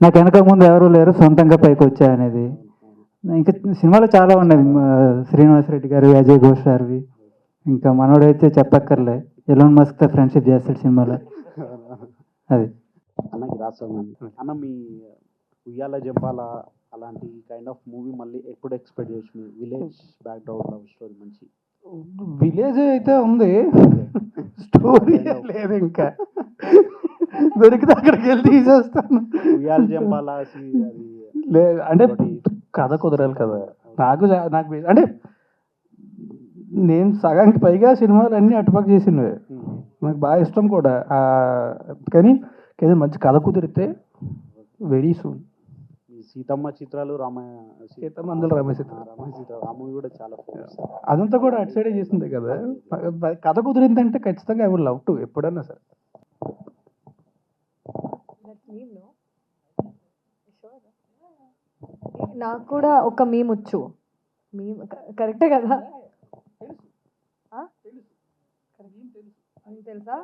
నాకు వెనక ముందు ఎవరు లేరు సొంతంగా పైకి వచ్చా అనేది. ఇంకా సినిమాలో చాలా ఉన్నాయి, శ్రీనివాసరెడ్డి గారు, అజయ్ ఘోష్ గారివి. ఇంకా మనోడైతే చెప్పక్కర్లే, ఎలాన్ మస్క్తో ఫ్రెండ్షిప్ చేస్తాడు సినిమాలో. అది అన్నకి రాస్తాను అన్న. మీ ఉయ్యాల జంపాల అలాంటి కైండ్ ఆఫ్ మూవీ మళ్ళీ ఎప్పుడు ఎక్స్పెక్ట్ చేయొచ్చు? విలేజ్ బ్యాక్గ్రౌండ్ లవ్ స్టోరీ మంచి విలేజ్ అయితే ఉంది, స్టోరీ లేదు. ఇంకా దొరికితే అక్కడికి వెళ్ళి తీసేస్తాను. ఉయ్యాల జంపాల లేదు అంటే కథ కుదరాలి కదా. నాకు అంటే నేను సగానికి పైగా సినిమాలు అన్నీ అటుపక్క చేసినవే, నాకు బాగా ఇష్టం కూడా. కానీ మంచి కథ కుదిరితే వెరీ సూన్. సీతమ్మ చిత్రాలు, సీతమ్మ అందులో రమేష్ ఆ మూవీ కూడా చాలా ఫేమస్. అదంతా కూడా అటు సైడే చేసిందే కదా. కథ కుదిరిందంటే ఖచ్చితంగా ఐ వుడ్ లవ్ టు ఎప్పుడన్నా సరే. నాకు కూడా ఒక మీమ్ వచ్చు. మీమ్ కరెక్టే కదా? ఆ? అని తెలుసా?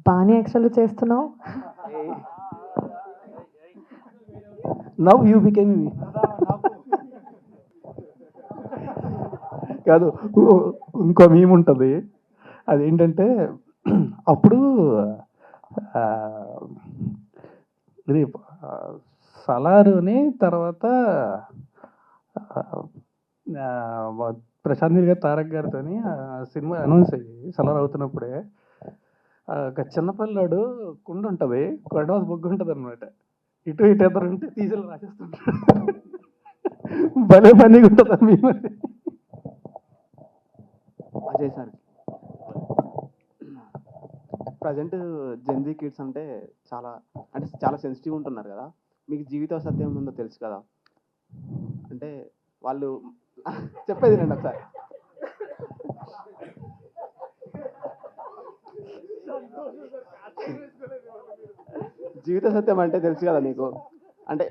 బాగానే ఎక్స్ట్రాలు చేస్తున్నావు. నవ్ యూ బికేమ్ కాదు, ఇంకో మీమ్ ఉంటుంది. అదేంటంటే అప్పుడు ఆ, ఇది సలారుని తర్వాత ప్రశాంత్ నీల్ గారు తారక్ గారితో సినిమా అనౌన్స్ అయ్యి సలార్ అవుతున్నప్పుడే ఒక చిన్నపిల్లాడు కుండ ఉంటుంది, కొండ బొగ్గు ఉంటుంది అనమాట. ఇటు ఇటు ఎదురు ఉంటే తీసి రాసేస్తుంటాడు. భలే పనిగా ఉంటుంది మేము. Ajay sir, present Gen Z kids అంటే చాలా సెన్సిటివ్ ఉంటున్నారు కదా. మీకు జీవిత సత్యం ఉందో తెలుసు కదా, అంటే వాళ్ళు చెప్పేది నేను ఒకసారి. జీవిత సత్యం అంటే తెలుసు కదా మీకు, అంటే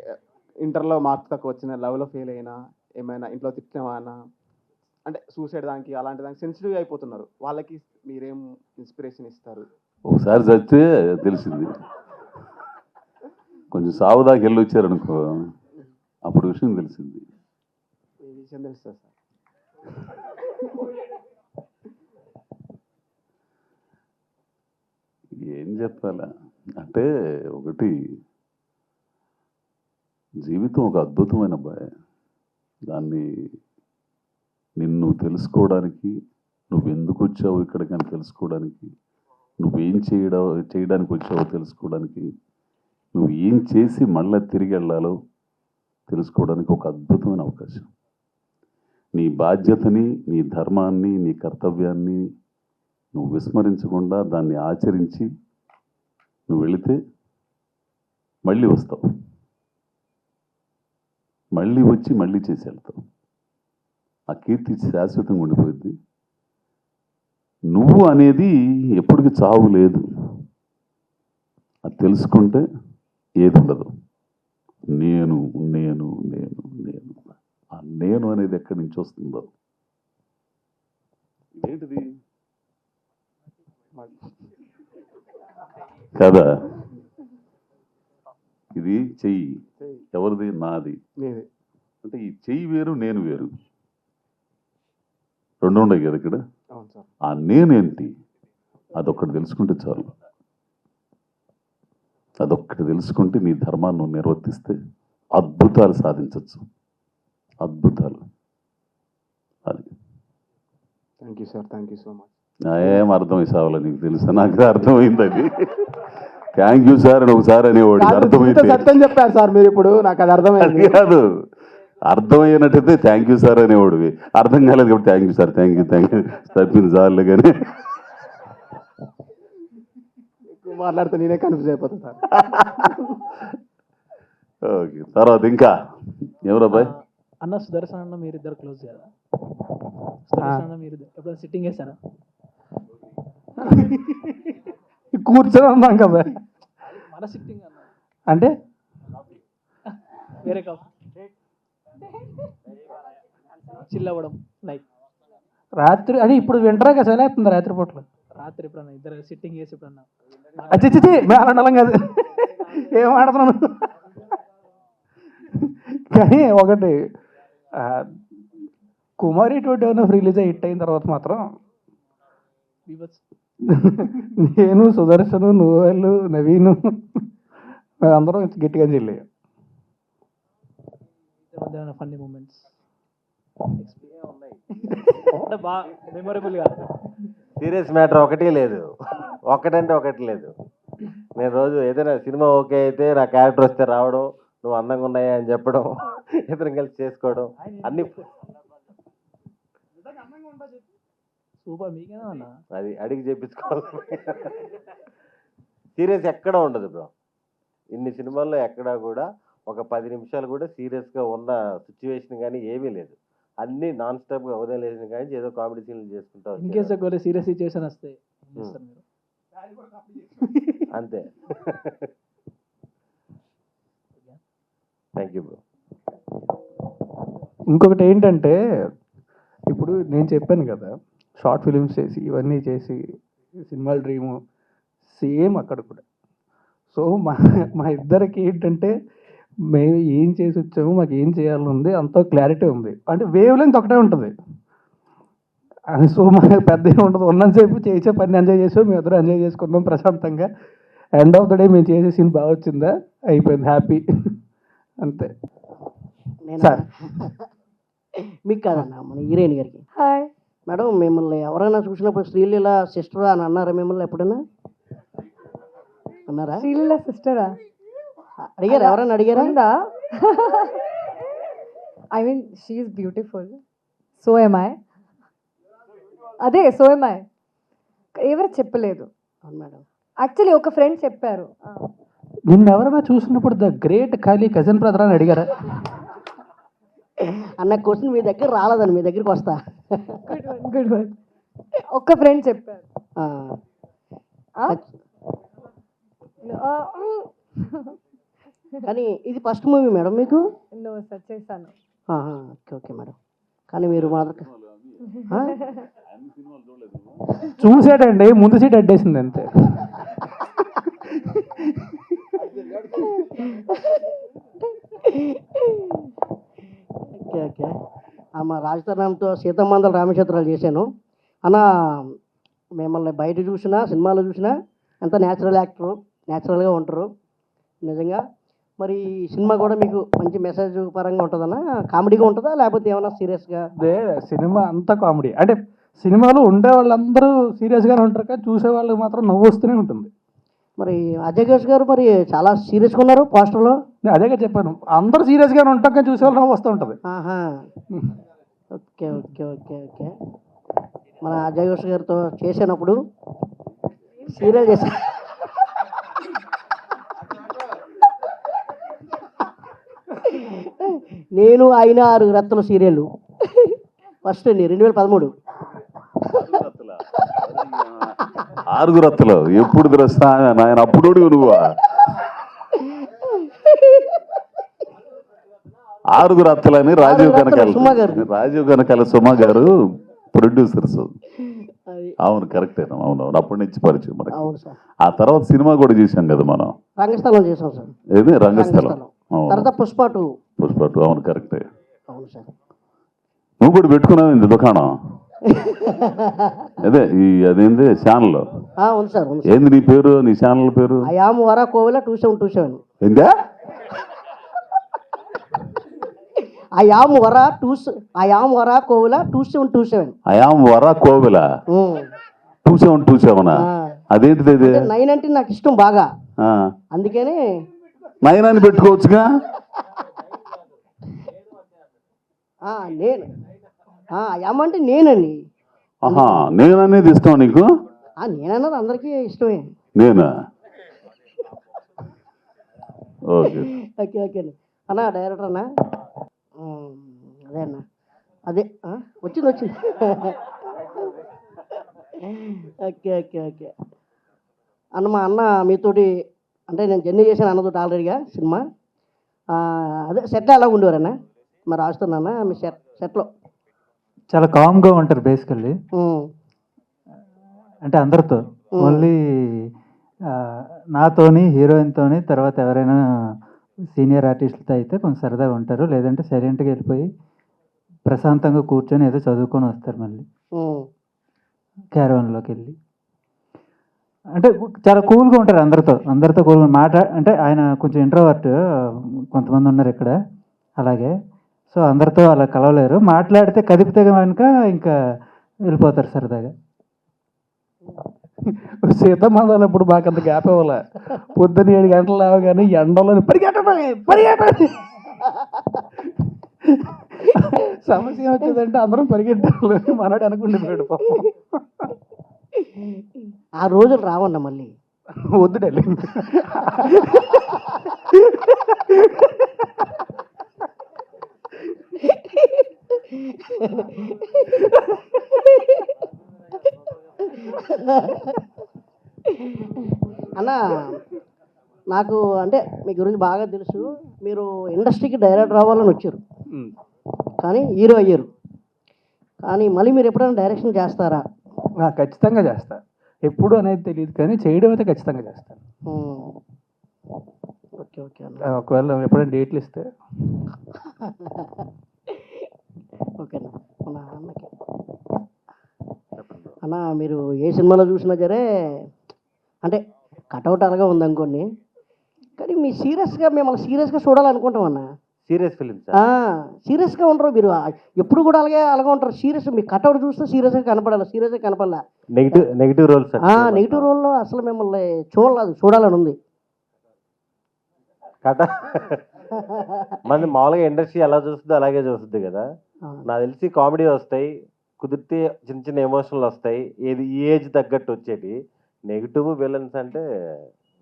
ఇంటర్లో మార్క్స్ తక్కువ వచ్చిన, లవ్లో ఫెయిల్ అయినా, ఏమైనా ఇంట్లో తిట్టినా, అంటే సూసైడ్ దానికి అలాంటి దానికి సెన్సిటివ్ అయిపోతున్నారు. వాళ్ళకి మీరేం ఇన్స్పిరేషన్ ఇస్తారు? ఒకసారి చస్తే తెలిసింది, కొంచెం సావు దాకా వెళ్ళి వచ్చారనుకో, అప్పుడు విషయం తెలిసింది. ఈ విషయం తెలుస్తుంది సార్. ఏం చెప్పాలా అంటే, ఒకటి జీవితం ఒక అద్భుతమైన భయం. దాన్ని నిన్ను తెలుసుకోవడానికి, నువ్వు ఎందుకు వచ్చావు ఇక్కడికని తెలుసుకోవడానికి, నువ్వేం చేయడానికి వచ్చావో తెలుసుకోవడానికి, నువ్వు ఏం చేసి మళ్ళీ తిరిగి వెళ్ళాలో తెలుసుకోవడానికి ఒక అద్భుతమైన అవకాశం. నీ బాధ్యతని, నీ ధర్మాన్ని, నీ కర్తవ్యాన్ని నువ్వు విస్మరించకుండా దాన్ని ఆచరించి నువ్వు వెళితే మళ్ళీ వస్తావు, మళ్ళీ వచ్చి మళ్ళీ చేసి వెళ్తావు. ఆ కీర్తి శాశ్వతంగా ఉండిపోయింది. నువ్వు అనేది ఎప్పటికీ చావు లేదు. అది తెలుసుకుంటే ఏది ఉండదు. నేను నేను నేను నేను ఆ నేను అనేది ఎక్కడి నుంచి వస్తుందో. ఏంటిది కదా, ఇది చెయ్యి ఎవరిది? నాది. అంటే ఈ చెయ్యి వేరు, నేను వేరు, రెండు ఉన్నాయి కదా ఇక్కడ. ఆ నేనేంటి అదొక్కటి తెలుసుకుంటే చాలు. అదొక్కటి తెలుసుకుంటే నీ ధర్మాన్ని నువ్వు నిర్వర్తిస్తే అద్భుతాలు సాధించవచ్చు. అద్భుతాలు. అది. Thank you sir, thank you so much. ఏం అర్థమై సావాలో నీకు తెలుసా? నాకు అర్థమైంది అది. థ్యాంక్ యూ సార్ అని ఒకసారి అనేవాడు, అర్థమైంది. సత్యం చెప్పారు సార్ మీరు ఇప్పుడు, నాకు అది అర్థమైంది. కాదు, అర్థమయ్యేటట్టయితే థ్యాంక్ యూ సార్ అనేవాడివి. అర్థం కాలేదు కాబట్టి thank you sir, thank you తప్పింది సార్లే. కానీ మాట్లాడితే నేనే కన్ఫ్యూజ్ అయిపోతాను సార్. ఓకే, తర్వాత ఇంకా ఎవరు అబ్బాయి? అన్న సుదర్శన్ అన్న మీరిద్దరు క్లోజ్ కదా? సుదర్శన్ అన్న మీరు ఎప్పుడైనా సిట్టింగ్ వేసారా? కూర్చొని ఉన్నాం కదా మన సిట్టింగ్ అన్న అంటే వేరే కాదు, చిల్ అవ్వడం లైక్ రాత్రి అని. ఇప్పుడు వింటరా కదా చదివేస్తుంది రాత్రి పూటలు. రాత్రి ఎప్పుడన్నా ఇద్దరు సిట్టింగ్ వేసి ఎప్పుడన్నా అచ్చిచ్చి మేడం కాదు, ఏం ఆడుతున్నాను. కానీ ఒకటి కుమారి 21 రిలీజ్ అయ్యి హిట్ అయిన తర్వాత మాత్రం నేను, సుదర్శను, నువ్వు, నవీను అందరం గట్టిగా చెల్లి. ఫన్నీ మూమెంట్స్ బాగా మెమొరబుల్గా. సీరియస్ మ్యాటర్ ఒకటి లేదు, ఒకటంటే ఒకటి లేదు. నేను రోజు ఏదైనా సినిమా ఓకే అయితే నా క్యారెక్టర్ వస్తే రావడం, నువ్వు అందంగా ఉన్నాయా అని చెప్పడం, ఇద్దరం కలిసి చేసుకోవడం, అన్ని సూపర్. మీకేనా అన్న అది అడిగి చేపించుకోవాలి. సీరియస్ ఎక్కడ ఉండదు బ్రో. ఇన్ని సినిమాల్లో ఎక్కడా కూడా ఒక 10 నిమిషాలు కూడా సీరియస్గా ఉన్న సిచ్యువేషన్ కానీ ఏమీ లేదు. అన్నీ నాన్ స్టాప్గా ఉదయం లేచిన కానీ ఏదో కామెడీ సీన్లు చేసుకుంటా. ఇన్ కేస్ ఒకవేళ సీరియస్ సిచ్యువేషన్ వస్తే ఏం చేస్తారు మీరు? అంతే. Thank you bro. ఇంకొకటి ఏంటంటే ఇప్పుడు నేను చెప్పాను కదా, షార్ట్ ఫిలిమ్స్ చేసి ఇవన్నీ చేసి సినిమాల డ్రీము సేమ్ అక్కడ కూడా. సో మా ఇద్దరికి ఏంటంటే మేము ఏం చేసి వచ్చాము, మాకు ఏం చేయాలని ఉంది, అంత క్లారిటీ ఉంది. అంటే వేవ్ లెంగ్త్ ఒకటే ఉంటుంది. సో మనకు పెద్ద ఏమి ఉండదు. ఉన్నంతసేపు చేసే పని ఎంజాయ్ చేసాం, మేము ఇద్దరు ఎంజాయ్ చేసుకున్నాం ప్రశాంతంగా. ఎండ్ ఆఫ్ ద డే మేము చేసే సీన్ బాగా వచ్చిందా, అయిపోయింది, హ్యాపీ, అంతే. సార్ మీకు కాదన్న, మన హీరోయిన్ గారికి. హాయ్ మేడం, మిమ్మల్ని ఎవరైనా చూసినప్పుడు శ్రీలీల సిస్టర్ అని అన్నారా మిమ్మల్ని ఎప్పుడైనా? అన్నారా? శ్రీలీల సిస్టరా అడిగారా? ఎవరైనా అడిగారా? ఉందా? I mean she's beautiful, so am I. అదే సో ఎమ్ ఐ. ఎవరు చెప్పలేదు అవును మేడం. యాక్చువల్లీ ఒక ఫ్రెండ్ చెప్పారు. నిన్ను ఎవరైనా చూసినప్పుడు ద గ్రేట్ ఖాళీ కజిన్ బ్రదర్ అని అడిగారా? అన్న క్వశ్చన్ మీ దగ్గర రాలేదని మీ దగ్గరికి వస్తా. Good one. ఒక్క ఫ్రెండ్ చెప్పారు. కానీ ఇది ఫస్ట్ మూవీ మేడం మీకు? నో సార్, చేశాను. Okay okay madam. కానీ మీరు మాత్రం చూసాడండి, ముందు సీట్ అడ్డేసింది అంతే. Okay okay. మా రాజతరంతో సీతమ్మందల రామచంద్రాలు చేశాను అన్న. మిమ్మల్ని బయట చూసినా సినిమాలో చూసినా ఎంత న్యాచురల్ యాక్టరు, న్యాచురల్గా ఉంటారు నిజంగా. మరి ఈ సినిమా కూడా మీకు మంచి మెసేజ్ పరంగా ఉంటుందన్నా? కామెడీగా ఉంటుందా లేకపోతే ఏమైనా సీరియస్గా? అదే సినిమా అంతా కామెడీ. అంటే సినిమాలో ఉండే వాళ్ళందరూ సీరియస్గానే ఉంటారు, కానీ చూసే వాళ్ళకి మాత్రం నవ్వు వస్తూనే ఉంటుంది. మరి అజయ్ ఘోష్ గారు మరి చాలా సీరియస్గా ఉన్నారు పోస్టర్లో. నేను అదేగా చెప్పాను, అందరూ సీరియస్గానే ఉంటాం కానీ చూసే వాళ్ళు నవ్వు వస్తూ ఉంటుంది. Okay okay okay okay. మన అజయ్ ఘోష్ గారితో చేసినప్పుడు సీరియల్ చేసా. నేను ఆయన 6 రత్తుల సీరియల్ ఫస్ట్ అండి 2013. 6 రత్తులు ఎప్పుడు తెలుస్తా నాయన, అప్పుడు నువ్వు 6 రత్తులని రాజీవ్ కనకాల సుమ గారు ప్రొడ్యూసర్స్. అవును కరెక్టే, అవునవును, అప్పటి నుంచి పరిచయం మనకి. ఆ తర్వాత సినిమా కూడా చేశాం కదా మనం, రంగస్థలం చేసాం సార్. ఏది రంగస్థలం, తర్వాత పుష్ప 2. అవును కరెక్టే. అవును సార్. నువ్వు కూడా పెట్టుకున్నావు ఇంత దుకాణం? అదే అదేంది ఛానల్? అవును సార్. ఏంది నీ పేరు, నీ ఛానల్ పేరు? అయామ్ వరా కోవిల 2727. ఏందా? అయామ్ వరా కోవిల 2727. అయామ్ వరా కోవిల 2727. అదేంటిది అది? 9 అంటే నాకు ఇష్టం బాగా, అందుకనే 9 అని పెట్టుకోవచ్చుగా. నేను అయామ్ అంటే నేనండి. నేననేది ఇష్టం నీకు? నేనన్నది అందరికీ ఇష్టమే. నేనా? ఓకే ఓకే ఓకే అన్నా. డైరెక్టర్ అన్నా? అదే అన్న, అదే వచ్చింది. ఓకే ఓకే ఓకే అన్న. మా అన్న మీతోటి అంటే నేను జర్నీ చేశాను అన్నతోటి ఆల్రెడీగా సినిమా. అదే సెట్లో ఎలా ఉండేవారన్నా? మరి రాస్తున్నానా మీ సెట్లో? చాలా కామ్గా ఉంటారు బేసికల్లీ. అంటే అందరితో, ఓన్లీ నాతోని, హీరోయిన్తోని, తర్వాత ఎవరైనా సీనియర్ ఆర్టిస్టులతో అయితే కొంచెం సరదాగా ఉంటారు. లేదంటే సైలెంట్గా వెళ్ళిపోయి ప్రశాంతంగా కూర్చొని ఏదో చదువుకొని వస్తారు మళ్ళీ క్యారవాన్లోకి వెళ్ళి. అంటే చాలా కూల్గా ఉంటారు అందరితో కూల్గా అంటే ఆయన కొంచెం ఇంట్రోవర్ట్, కొంతమంది ఉన్నారు ఇక్కడ అలాగే. సో అందరితో అలా కలవలేరు. మాట్లాడితే కదిపితే కనుక ఇంకా వెళ్ళిపోతారు సరదాగా. సీతమ్మందలు ఇప్పుడు మాకు అంత గ్యాప్ ఇవ్వాల. పొద్దున్న 7 గంటలు లేవగానే ఎండలో పరిగెట్టండి. సమస్య వచ్చిందంటే అందరం పరిగెట్టాలి. మనోడు అనుకుంటున్నాడు పాపం. ఆ రోజులు రావన్న మళ్ళీ. వద్దు డాలి. అన్న నాకు అంటే మీ గురించి బాగా తెలుసు. మీరు ఇండస్ట్రీకి డైరెక్టర్ అవ్వాలని వచ్చారు, కానీ హీరో అయ్యారు. కానీ మళ్ళీ మీరు ఎప్పుడైనా డైరెక్షన్ చేస్తారా? ఖచ్చితంగా చేస్తా. ఎప్పుడు అనేది తెలియదు, కానీ చేయడం అయితే ఖచ్చితంగా చేస్తాను. ఓకే ఓకే అన్న. ఒకవేళ ఎప్పుడైనా డేట్లు ఇస్తే. ఓకే అన్న. మన అన్నకి అన్న, మీరు ఏ సినిమాలో చూసినా సరే అంటే కటౌట్ అలాగే ఉంది అనుకోండి, కానీ మీ మిమ్మల్ని సీరియస్గా చూడాలనుకుంటాం అన్న. సీరియస్ ఫిలిమ్స్ సీరియస్గా ఉండరు మీరు, ఎప్పుడు కూడా అలాగే ఉంటారు. సీరియస్ మీ కటౌట్ చూస్తే సీరియస్గా కనపడాల. Negative roles. నెగిటివ్ రోల్లో అసలు మిమ్మల్ని చూడాలని ఉంది. మన మామూలుగా ఇండస్ట్రీ ఎలా చూస్తుందో అలాగే చూస్తుంది కదా. నాకు తెలిసి కామెడీ వస్తాయి, కుదిరితే చిన్న చిన్న ఎమోషనల్ వస్తాయి, ఏది ఈ ఏజ్ తగ్గట్టు వచ్చేటి. నెగిటివ్ విలన్స్ అంటే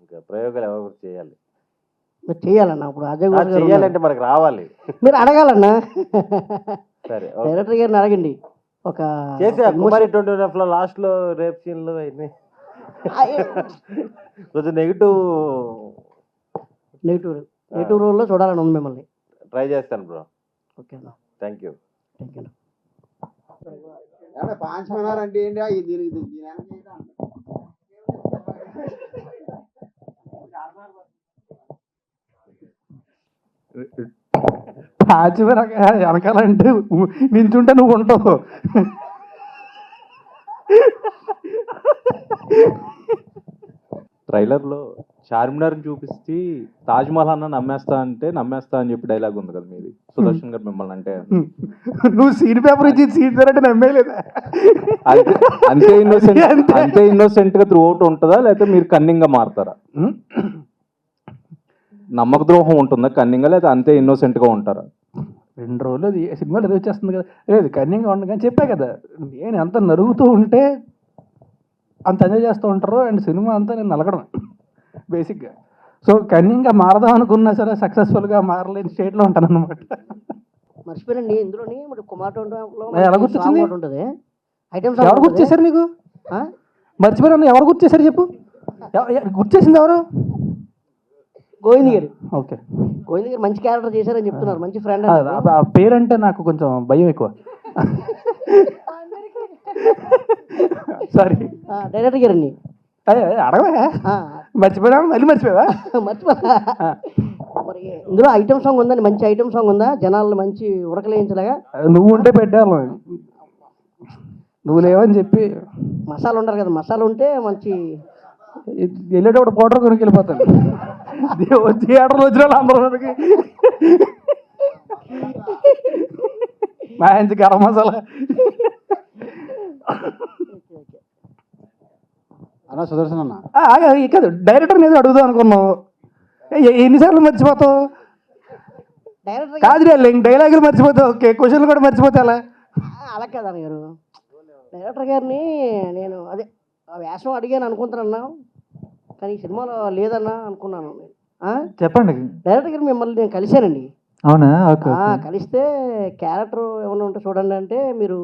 ఇంకా ప్రయోగాలు ఎవరు చేయాలి, చేయాలన్నా. ఇప్పుడు అజయ్ గారు చేయాలంటే మనకు రావాలి, మీరు అడగాలన్నా. సరే డైరెక్టర్ గారిని అడగండి. ఒక చేసా కుమారి 20 లాస్ట్ లో రేప్ సీన్లు అవన్నీ కొంచెం నెగిటివ్ రోల్లో చూడాలని ఉంది మిమ్మల్ని. ట్రై చేస్తాను బ్రో. ఓకే అన్న, థ్యాంక్ యూ. అంటే ఏంటి వెనకాలంటే నించుంటే నువ్వు ఉంటావు. ట్రైలర్లో చార్మినార్ని చూపిస్తే తాజ్మహల్ అన్న నమ్మేస్తా అని చెప్పి డైలాగ్ ఉంది కదా మీది, సుదర్శన్ గారు మిమ్మల్ని అంటే. నువ్వు సీన్ పేపర్ ఇచ్చి సీన్ అంటే నమ్మేలేదా? అంతే ఇన్నోసెంట్ గా త్రూ అవుట్ ఉంటుందా, లేకపోతే మీరు కన్నింగ్ గా మారుతారా? నమ్మక ద్రోహం ఉంటుందా కన్నింగ్ గా, లేదా అంతే ఇన్నోసెంట్ గా ఉంటారా? 2 రోజులు సినిమాలో అది వచ్చేస్తుంది కదా. లేదు కన్నింగ్గా ఉండదు కానీ చెప్పా కదా, నేను ఎంత నరుగుతూ ఉంటే అంత ఎంజాయ్ చేస్తూ ఉంటారు. అండ్ సినిమా అంతా నేను నలగడం బేసిక్గా. సో కన్నింగ్గా మారదాం అనుకున్నా సరే సక్సెస్ఫుల్గా మారలేని స్టేట్లో ఉంటాను అనమాట. మర్చిపోయారండి, ఇందులోని కుమార్ ఎలా గుర్తొచ్చింది? ఉంటుంది. ఎవరు గుర్తు చేశారు నీకు? మర్చిపోయాను, ఎవరు గుర్తు చేశారు చెప్పు. గుర్తు చేసింది ఎవరు? గోవింద్ గారు. ఓకే, గోవింద్ గారు మంచి క్యారెక్టర్ చేశారని చెప్తున్నారు, మంచి ఫ్రెండ్. ఆ పేరంటే నాకు కొంచెం భయం ఎక్కువ. సారీ డైరెక్టర్ గారండి. అడగవా? మర్చిపోయా, మళ్ళీ మర్చిపోయావా? మరి ఇందులో ఐటమ్ సాంగ్ ఉందండి, మంచి ఐటమ్ సాంగ్ ఉందా జనాలను మంచి ఉరకలేయించలేగా? నువ్వు ఉంటే పెట్టాను, నువ్వు లేవని చెప్పి. మసాలా ఉండరు కదా, మసాలా ఉంటే మంచి వెళ్ళేటప్పుడు పౌడర్ కొనుక్కి వెళ్ళిపోతాను. థియేటర్లో వచ్చిన వాళ్ళు అందరూ మంచి గరం మసాలా. అన్న సుదర్శన్ అన్న కాదు, డైరెక్టర్ మీద అడుగుదాం అనుకున్నావు, ఎన్నిసార్లు మర్చిపోతావు? కాదు డైలాగులు మర్చిపోతావు, క్వశ్చన్లు కూడా మర్చిపోతే అలా కదా గారు. డైరెక్టర్ గారిని నేను అదే వేషం అడిగాను అనుకుంటానన్నా, కానీ ఈ సినిమాలో లేదన్నా అనుకున్నాను. చెప్పండి. డైరెక్టర్ గారు మిమ్మల్ని నేను కలిశానండి. అవునా? ఓకే. కలిస్తే క్యారెక్టర్ ఏమైనా ఉంటే చూడండి అంటే మీరు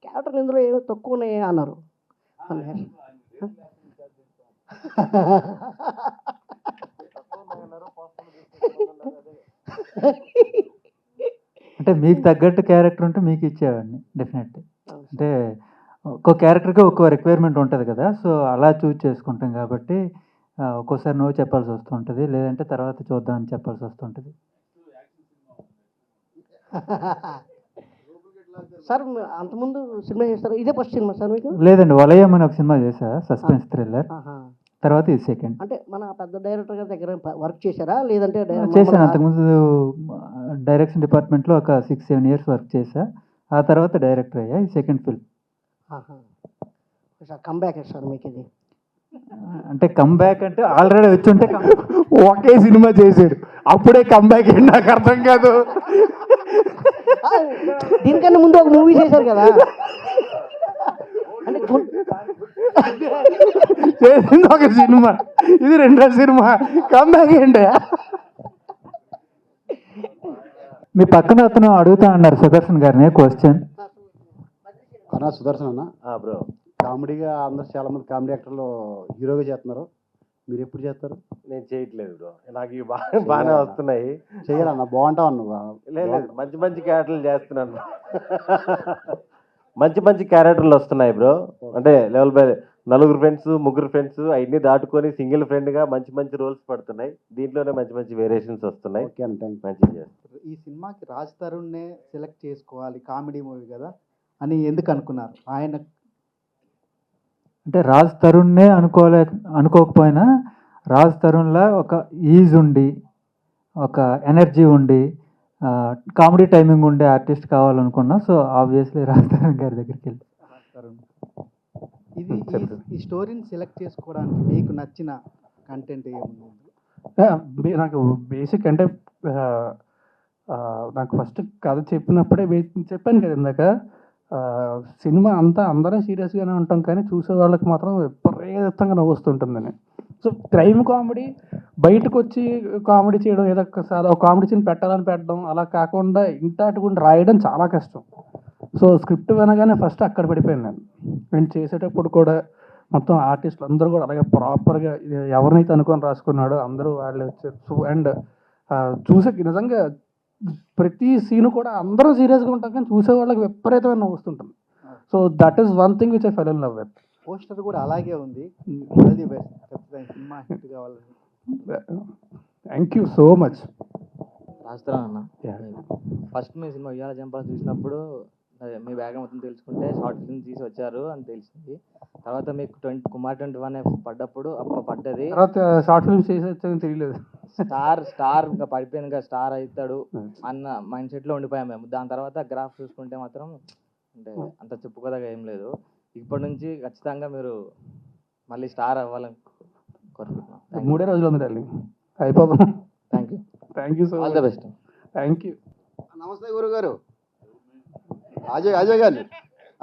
క్యారెక్టర్లు ఇందులో ఏమో తక్కువ ఉన్నాయి అన్నారు. అంటే మీకు తగ్గట్టు క్యారెక్టర్ ఉంటే మీకు ఇచ్చేవాడిని డెఫినెట్లీ. అంటే ఒక్కో క్యారెక్టర్కి ఒక్కో రిక్వైర్మెంట్ ఉంటుంది కదా, సో అలా చూజ్ చేసుకుంటాం కాబట్టి ఒక్కోసారి నో చెప్పాల్సి వస్తుంటుంది, లేదంటే తర్వాత చూద్దామని చెప్పాల్సి వస్తుంటుంది. సార్ అంతకుముందు సినిమా చేస్తారు, ఇదే ఫస్ట్ సినిమా సార్ మీకు? లేదండి, వలయం అని ఒక సినిమా చేశా, సస్పెన్స్ థ్రిల్లర్. తర్వాత ఇది సెకండ్. అంటే మన పెద్ద డైరెక్టర్ గారి దగ్గర వర్క్ చేశారా, లేదంటే చేశాను. అంతకుముందు డైరెక్షన్ డిపార్ట్మెంట్లో ఒక 6-7 years వర్క్ చేశా, ఆ తర్వాత డైరెక్టర్ అయ్యా. ఇది సెకండ్ ఫిల్మ్. కమ్బ్యాక్ సార్ మీకు ఇది? అంటే కమ్బ్యాక్ అంటే ఆల్రెడీ వచ్చి ఉంటే ఒకే సినిమా చేశాడు, అప్పుడే కమ్బ్యాక్ ఏంటి నాకు అర్థం కాదు. దీనికన్నా ముందు ఒక మూవీ చేశారు కదా, అంటే చేసింది ఒక సినిమా, ఇది 2వ సినిమా, కమ్బ్యాక్ ఏంటి? మీ పక్కన అతను అడుగుతా అన్నారు సుదర్శన్ గారిని క్వశ్చన్. అన్న సుదర్శన్ అన్న బ్రో, కామెడీగా అందరు చాలా మంది కామెడీ యాక్టర్లు హీరోగా చేస్తున్నారు. మీరు ఎప్పుడు చేస్తారు? నేను చేయట్లేదు బ్రో, నాకు ఇవి బాగానే వస్తున్నాయి. చెయ్యాలన్న బాగుంటావు నువ్వు. లేదు మంచి మంచి క్యారెక్టర్లు చేస్తున్నాను. మంచి మంచి క్యారెక్టర్లు వస్తున్నాయి బ్రో. అంటే లెవెల్ బై నలుగురు ఫ్రెండ్స్, ముగ్గురు ఫ్రెండ్స్ అవన్నీ దాటుకొని సింగిల్ ఫ్రెండ్గా మంచి మంచి రోల్స్ పడుతున్నాయి. దీంట్లోనే మంచి మంచి వేరియేషన్స్ వస్తున్నాయి. ఓకే అన్న, థ్యాంక్ మంచిగా చేస్తారు. ఈ సినిమాకి రాజ్ తరుణ్నే సెలెక్ట్ చేసుకోవాలి, కామెడీ మూవీ కదా అని ఎందుకు అనుకున్నారు? ఆయన అంటే రాజ్ తరుణ్నే అనుకోకపోయినా రాజ్ తరుణ్లా ఒక ఈజ్ ఉండి, ఒక ఎనర్జీ ఉండి, కామెడీ టైమింగ్ ఉండే ఆర్టిస్ట్ కావాలనుకున్నా. సో ఆబ్వియస్లీ రాజ్ తరుణ్ గారి దగ్గరికి వెళ్ళి ఇది ఈ స్టోరీని సెలెక్ట్ చేసుకోవడానికి మీకు నచ్చిన కంటెంట్ ఏముంది? నాకు బేసిక్ అంటే నాకు ఫస్ట్ కథ చెప్పినప్పుడే చెప్పాను కదా ఇందాక, సినిమా అంతా అందరం సీరియస్గానే ఉంటాం కానీ చూసే వాళ్ళకి మాత్రం విపరీతంగా నవ్వుస్తుంటుందని. సో క్రైమ్ కామెడీ బయటకు వచ్చి కామెడీ చేయడం, ఏదో ఒక కామెడీ సీన్ పెట్టాలని పెట్టడం అలా కాకుండా ఇంటాటుకుండా రాయడం చాలా కష్టం. సో స్క్రిప్ట్ వినగానే ఫస్ట్ అక్కడ పడిపోయాను నేను చేసేటప్పుడు కూడా. మొత్తం ఆర్టిస్టులు అందరూ కూడా అలాగే ప్రాపర్గా ఎవరినైతే అనుకొని రాసుకున్నాడో అందరూ వాళ్ళే వచ్చారు. అండ్ చూసే నిజంగా ప్రతి సీను కూడా అందరూ సీరియస్గా ఉంటాం కానీ చూసే వాళ్ళకి విపరీతమైన నవ్వుస్తుంటుంది. So that is one thing which I fell in love with. Poster కూడా అలాగే ఉంది. ఆల్ ది బెస్ట్, ఖచ్చితంగా సినిమా హిట్ కావాలని. Thank you so much. రాస్తారా అన్న, ఫస్ట్ మీ సినిమా ఉయ్యాల జంపాల చూసినప్పుడు మీ బ్యాక్గ్రౌండ్ మొత్తం తెలుసుకుంటే షార్ట్ ఫిల్మ్ తీసి వచ్చారు అని తెలిసింది. తర్వాత మీకు కుమార్ 21 పడ్డప్పుడు పడ్డది, తర్వాత షార్ట్ ఫిల్మ్స్ చేసి వచ్చాయని తెలియలేదు. స్టార్ ఇంకా పడిపోయింది ఇంకా స్టార్ అవుతాడు అన్న మైండ్ సెట్లో ఉండిపోయాం మేము. దాని తర్వాత గ్రాఫ్ చూసుకుంటే మాత్రం అంటే అంత చెప్పుకోదగా ఏం లేదు. ఇప్పటి నుంచి ఖచ్చితంగా మీరు మళ్ళీ స్టార్ అవ్వాలని కోరుకుంటున్నాం. 3 రోజులు ఉంది డార్లింగ్, అయిపోతాం. Thank you so all the best. Thank you. నమస్తే గురుగారు. అజయ్ గారు,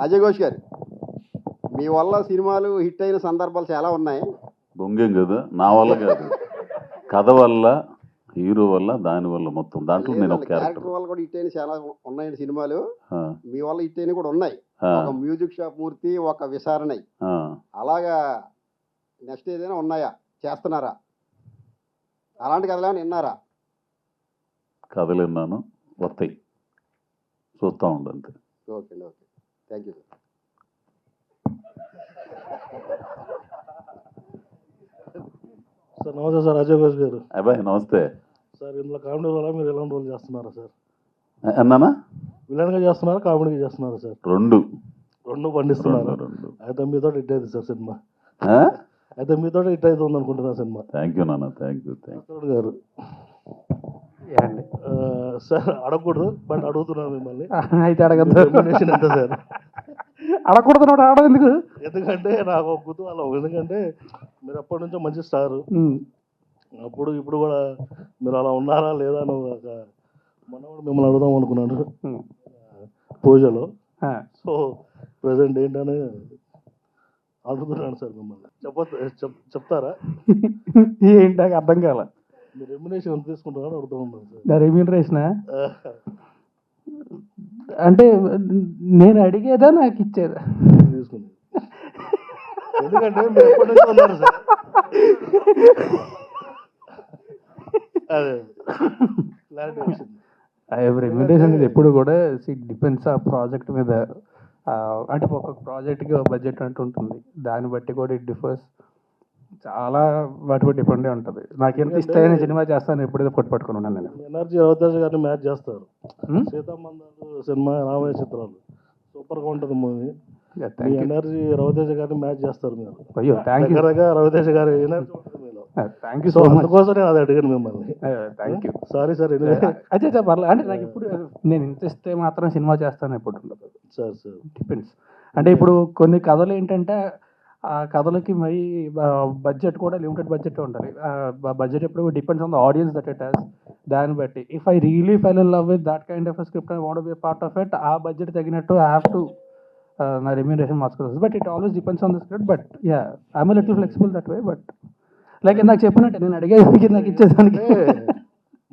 అజయ్ ఘోష్ గారు, మీ వల్ల సినిమాలు హిట్ అయిన సందర్భాలు చాలా ఉన్నాయి. బొంగేం కదా, నా వల్ల కాదు, కథ వల్ల, హీరో వల్ల, దాని వల్ల మొత్తం దాంట్లో నేను ఒక క్యారెక్టర్ వల్ల కూడా హిట్ అయిన చాలా ఉన్నాయండి సినిమాలు. మీ వల్ల హిట్ అయిన కూడా ఉన్నాయి. ఒక మ్యూజిక్ షాప్ మూర్తి, ఒక విచారణ, అలాగా నెక్స్ట్ ఏదైనా ఉన్నాయా, చేస్తున్నారా? అలాంటి కథలు ఏమైనా విన్నారా? కథలు విన్నాను, వస్తాయి, చూస్తూ ఉండు అంతే. ఓకే అండి, okay, thank you sir. Sir నమస్తే సార్, అజయ్ ఘోష్ గారు. అబ్బాయి నమస్తే సార్. ఇందులో కామెడీ వల్ల మీరు ఎలాంటి రోల్ చేస్తున్నారా సార్? అన్నానా విలన్గా చేస్తున్నారా, కామెడీగా చేస్తున్నారా సార్? రెండు పండిస్తున్నారు. అయితే మీతో హిట్ అవుతుంది సార్ సినిమా. అయితే మీతో హిట్ అవుతుంది అనుకుంటున్నా సినిమా. థ్యాంక్ యూ నాన్న, థ్యాంక్ యూ గారు. సార్ అడగకూడదు బట్ అడుగుతున్నాను మిమ్మల్ని. అయితే అడగద్దు. ఎంత సార్? అడగకూడదు అడగడం ఎందుకు? ఎందుకంటే నాకు ఒక కుతూహలం. ఎందుకంటే మీరు అప్పటి నుంచో మంచి స్టార్, అప్పుడు ఇప్పుడు కూడా మీరు అలా ఉన్నారా లేదా అని మొన్న కూడా మిమ్మల్ని అడుగుదాం అనుకున్నాను పూజలో. సో ప్రజెంట్ ఏంటని అడుగుతున్నాను సార్ మిమ్మల్ని. చెప్తారా? ఏంటి నాకు అర్థం కాల. మీరు రెమ్యునరేషన్ ఎంత తీసుకుంటారని అడుగుతూ ఉన్నాను సార్. నా రెమ్యూనరేషనా అంటే నేను అడిగేదా నాకు ఇచ్చేదా? తీసుకున్నాను. ఎందుకంటే మీరు ఎప్పటి నుంచి ఉన్నారు సార్. అదే క్లారిటీ వచ్చింది. రెమ్యూనరేషన్ అనేది ఎప్పుడు కూడా డిపెండ్స్ ఆ ప్రాజెక్ట్ మీద. అంటే ఒక్కొక్క ప్రాజెక్ట్కి బడ్జెట్ అంటూ ఉంటుంది, దాన్ని బట్టి కూడా ఇట్ డిఫర్స్. చాలా వాటి బట్టి డిపెండ్ ఉంటుంది. నాకు ఎంత ఇష్టమైన సినిమా చేస్తాను ఎప్పుడైతే పట్టుకొని ఉన్నాను నేను. ఎనర్జీ రవితేజ గారిని మ్యాచ్ చేస్తారు. సీతామందాలు సినిమా, రామయ్య చిత్రాలు సూపర్గా ఉంటుంది మూవీ. ఎనర్జీ రవితేజ గారిని మ్యాచ్ చేస్తారు మీరు. అయ్యో థ్యాంక్ యూ. రవితేజ గారి ఎనర్జీ ఉంటుంది మీలో. Thank you so much. అందుకోసం నేను అది అడిగాను మిమ్మల్ని. Thank you. Sorry sir. అదే పర్లేదు. అంటే నాకు ఇప్పుడు నేను ఇంత ఇస్తే మాత్రం సినిమా చేస్తాను ఎప్పుడు ఉండదు సార్. Sir depends. అంటే ఇప్పుడు కొన్ని కథలు ఏంటంటే ఆ కథలకి మరి బడ్జెట్ కూడా లిమిటెడ్ బడ్జెట్ ఉండాలి. బడ్జెట్ ఎప్పుడు depends on the audience that it has. దాన్ని బట్టి if I really full in love with that kind of script I want be part of it, ఆ బడ్జెట్ తగినట్టు ఐ హ్యావ్ టు నా remuneration మార్చుకోవచ్చు. But it always depends on the script. But yeah I'm a little flexible that way. But like ఇందాక చెప్పినట్టు నేను అడిగేదానికి నాకు ఇచ్చేదానికి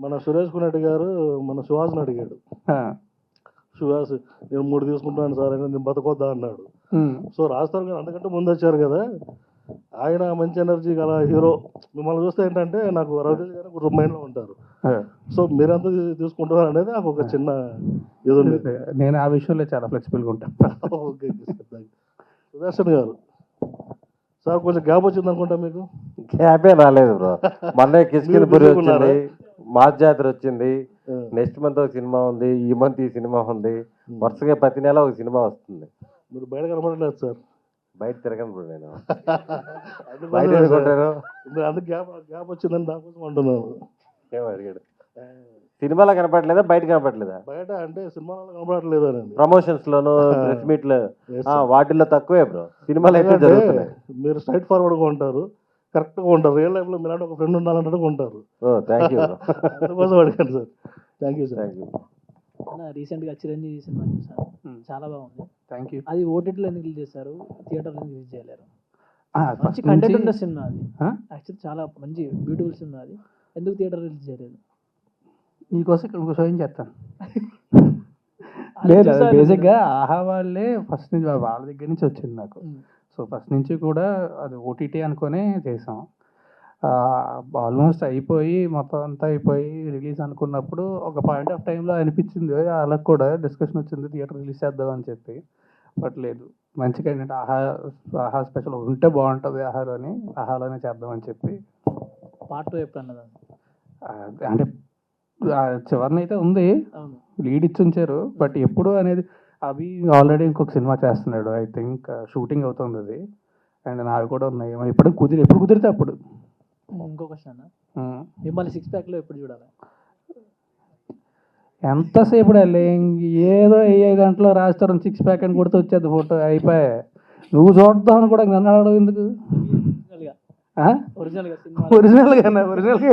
మన సురేష్ కునటి గారు మన సుహాస్ని అడిగాడు. సుహాస్ నేను 3 తీసుకుంటాను సార్ అయినా నేను బతకొద్దా అన్నాడు. సో రాస్తారు గారు అంతకంటే ముందు వచ్చారు కదా, ఆయన మంచి ఎనర్జీ గల హీరో. మిమ్మల్ని చూస్తే ఏంటంటే నాకు రవితేజ గారు గుర్తు మైండ్లో ఉంటారు. సో మీరంతా తీసుకుంటున్నారు అనేది నాకు ఒక చిన్న ఇది ఉంది. నేను ఆ విషయంలో చాలా ఫ్లెక్సిబుల్గా ఉంటాను. ఓకే సుదర్శన్ గారు సార్ కొంచెం గ్యాప్ వచ్చింది అనుకుంటా మీకు. గ్యాపే రాలేదు బ్రో. మొన్న కిష్కింధపురి వచ్చింది, మాస్ జాతర వచ్చింది, నెక్స్ట్ మంత్ ఒక సినిమా ఉంది, ఈ మంత్ ఈ సినిమా ఉంది, వరుసగా ప్రతి నెల ఒక సినిమా వస్తుంది. మీరు బయట కనపడలేదు సార్. బయట తిరగను బ్రో నేను. అందుకు గ్యాప్ వచ్చిందని దానికోసం అంటున్నాను. ఏం అడిగాడు? సినిమాలో కనపడలేదా, బయట కనపడలేదా? బయట అంటే సినిమాలో కనపడలేదు అని. ప్రమోషన్స్ లోను, ప్రెస్ మీట్ లో, వాటిల్లో తక్కువే బ్రో. సినిమాలు అయితే జరుగుతున్నాయి. మీరు స్ట్రైట్ ఫార్వర్డ్గా ఉంటారు, కరెక్ట్గా ఉంటారు. రియల్ లైఫ్లో మీలాంటి ఒక ఫ్రెండ్ ఉండాలన్నట్టుగా ఉంటారు. Thank you. అందుకోసం అడిగాను sir. Thank you sir. Thank you. రీసెంట్గా చిరంజీవి సినిమా చూసాను, చాలా బాగుంది. Thank you. అది ఓటీటీలో ఎందుకు రిలీజ్ చేశారు, థియేటర్లో ఎందుకు రిలీజ్ చేయలేరు? మంచి కంటెంట్ ఉన్న సినిమా అది, యాక్చువల్లీ చాలా మంచి బ్యూటిఫుల్ సినిమా అది, ఎందుకు థియేటర్ రిలీజ్ చేయలేదు? నీకోసం ఇక్కడ ఇంకో షోయింగ్ చేస్తాను. లేదు, బేసిక్గా ఆహా వాళ్ళే ఫస్ట్ నుంచి వాళ్ళ దగ్గర నుంచి వచ్చింది నాకు. సో ఫస్ట్ నుంచి కూడా అది ఓటీటీ అనుకునే చేసాం. ఆల్మోస్ట్ అయిపోయి మొత్తం అంతా అయిపోయి రిలీజ్ అనుకున్నప్పుడు ఒక పాయింట్ ఆఫ్ టైంలో అనిపించింది, వాళ్ళకి కూడా డిస్కషన్ వచ్చింది థియేటర్ రిలీజ్ చేద్దాం అని చెప్పి. బట్ లేదు, మంచిగా ఏంటంటే ఆహా స్పెషల్ ఉంటే బాగుంటుంది ఆహాలోనే చేద్దామని చెప్పి పార్ట్ 2 ఎప్పుడు అన్నది అంటే చివరినైతే ఉంది, లీడ్ ఇచ్చి ఉంచారు. బట్ ఎప్పుడు అనేది అవి ఆల్రెడీ ఇంకొక సినిమా చేస్తున్నాడు, ఐ థింక్ షూటింగ్ అవుతుంది అది. అండ్ నావి కూడా ఉన్నాయి, ఎప్పుడు కుదిరితే అప్పుడు. ఇంకో క్వశ్చన్ అన్న, మిమ్మల్ని 6 ప్యాక్లో ఎప్పుడు చూడాలి? ఎంతసేపు ఏదో 5 గంటలో రాస్తారు 6 ప్యాక్ అని కొడితే వచ్చేది ఫోటో అయిపోయా. నువ్వు చూద్దామని కూడా నన్ను అడగడం ఎందుకు? ఒరిజినల్గా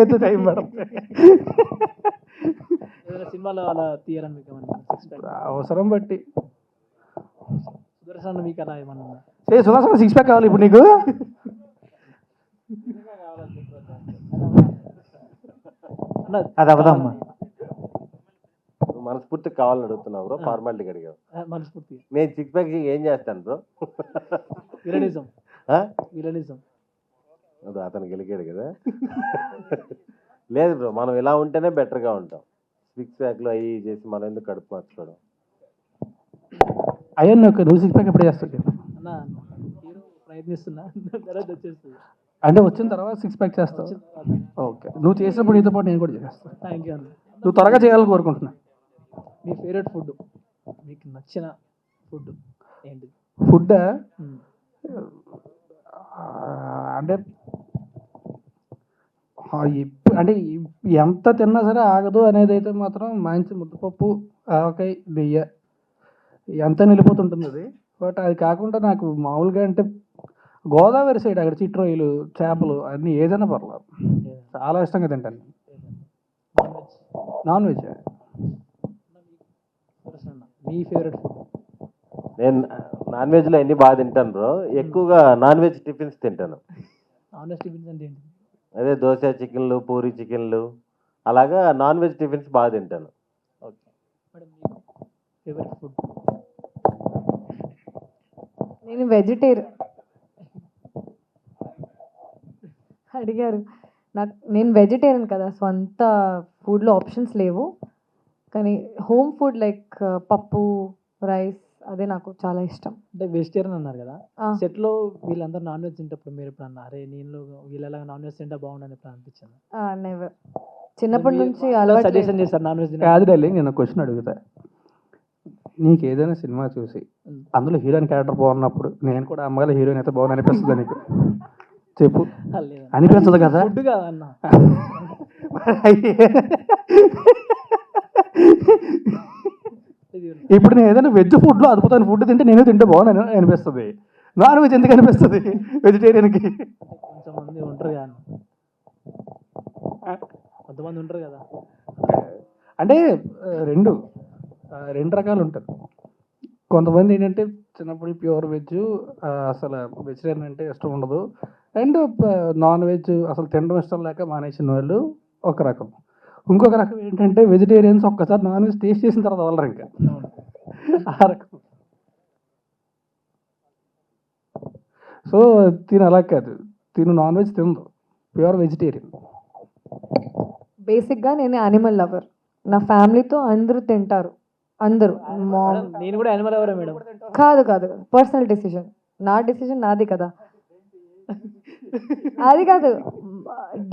అయితే టైం పడుతుంది. సినిమాలో అలా తీయాలని మీకు అవసరం బట్టి. సుదర్శన్ మీకు అలా ఏమన్నా సుదర్శన్ 6 ప్యాక్ కావాలి ఇప్పుడు నీకు? అది అవదమ్మా. నువ్వు మనస్ఫూర్తిగా కావాలని అడుగుతున్నావు బ్రో, ఫార్మాలిటీకి అడిగావు. మనస్ఫూర్తి నేను 6 ప్యాక్ ఏం చేస్తాను బ్రో? విలనిజం. అది అతను గెలికాడు కదా. లేదు బ్రో, మనం ఇలా ఉంటేనే బెటర్గా ఉంటాం. 6 ప్యాక్లు అవి చేసి మనం ఎందుకు కడుపు మార్చుకోవడం? అయ్యా నువ్వు 6 ప్యాక్ ఎప్పుడు చేస్తావు? ప్రయత్నిస్తున్నా, వచ్చేస్తుంది. అంటే వచ్చిన తర్వాత 6 ప్యాక్ చేస్తావు? ఓకే, నువ్వు చేసినప్పుడు నీతో పాటు నేను కూడా చేస్తాను. థ్యాంక్ యూ అన్న. నువ్వు త్వరగా చేయాలని కోరుకుంటున్నా. మీ ఫేవరెట్ ఫుడ్, మీకు నచ్చిన ఫుడ్ ఏంటి? ఫుడ్ అంటే అంటే ఎంత తిన్నా సరే ఆగదు అనేది అయితే మాత్రం మంచి ముద్దపప్పు, ఆవకాయ, నెయ్యి ఎంత నిలిపోతుంటుంది అది. బట్ అది కాకుండా నాకు మామూలుగా అంటే గోదావరి సైడ్ అక్కడ చిట్రొయ్యలు, చేపలు అన్నీ ఏదైనా పర్లేదు, చాలా ఇష్టంగా తింటాను. Non veg. మీ ఫేవరెట్ ఫుడ్? నేను నాన్ వెజ్లో అన్ని బాగా తింటాను బ్రో. ఎక్కువగా నాన్ వెజ్ టిఫిన్స్ తింటాను. నాన్ వెజ్ టిఫిన్స్ అంటే ఏంటి? అదే దోశ చికెన్లు, పూరి చికెన్లు, అలాగా నాన్ వెజ్ టిఫిన్స్ బాగా తింటాను. Okay madam, favourite food? నేను వెజిటేరియన్. అడిగారు నేను వెజిటేరియన్ కదా, సో అంత ఫుడ్లో ఆప్షన్స్ లేవు. కానీ హోమ్ ఫుడ్ లైక్ పప్పు, రైస్, అదే నాకు చాలా ఇష్టం. అంటే వెజిటేరియన్ అన్నారు కదా, సెట్లో వీళ్ళందరూ నాన్ వెజ్ తింటప్పుడు మీరు ఎప్పుడు అన్నా అరే నేను వీళ్ళలాగా నాన్ వెజ్ తింటే బాగుండని ఎప్పుడు అనిపించింది? నెవర్. చిన్నప్పటి నుంచి అలవాటు. సజెషన్ చేస్తారు నాన్ వెజ్? కాదు డార్లింగ్, నేను క్వశ్చన్ అడుగుతా. నీకు ఏదైనా సినిమా చూసి అందులో హీరోయిన్ క్యారెక్టర్ బాగున్నప్పుడు నేను కూడా అమ్మగారు హీరోయిన్ అయితే బాగుంది అనిపిస్తుంది నీకు? చెప్పు. అనిపించదు కదా? ఫుడ్ కాదన్న. ఇప్పుడు నేను ఏదైనా వెజ్ ఫుడ్లో అద్భుతమైన ఫుడ్ తింటే నేను తింటే బాగుంది అనిపిస్తుంది. నాన్ వెజ్ ఎందుకు అనిపిస్తుంది వెజిటేరియన్కి? కొంతమంది ఉంటారు కదా, కొంతమంది ఉంటారు కదా, అంటే రెండు రకాలు ఉంటారు. కొంతమంది ఏంటంటే చిన్నప్పుడు ప్యూర్ వెజ్, అసలు వెజిటేరియన్ అంటే ఇష్టం ఉండదు. అండ్ నాన్ వెజ్ అసలు తినడం ఇష్టం లేక మానేసిన వాళ్ళు ఒక రకం. ఇంకొక రకం ఏంటంటే వెజిటేరియన్స్ ఒక్కసారి నాన్ వెజ్ టేస్ట్ చేసిన తర్వాత వదలరు ఇంకా. ఆ రకం. సో తిను అలా కాదు, తిను నాన్ వెజ్ తినదు, ప్యూర్ వెజిటేరియన్. బేసిక్గా నేను యానిమల్ లవర్. నా ఫ్యామిలీతో అందరూ తింటారు, అందరూ. మామ్ నేను కూడా యానిమల్ ఎవరే మేడం. కాదు కాదు కాదు, పర్సనల్ డెసిషన్. నా డెసిషన్ నాది కదా, అది కాదు.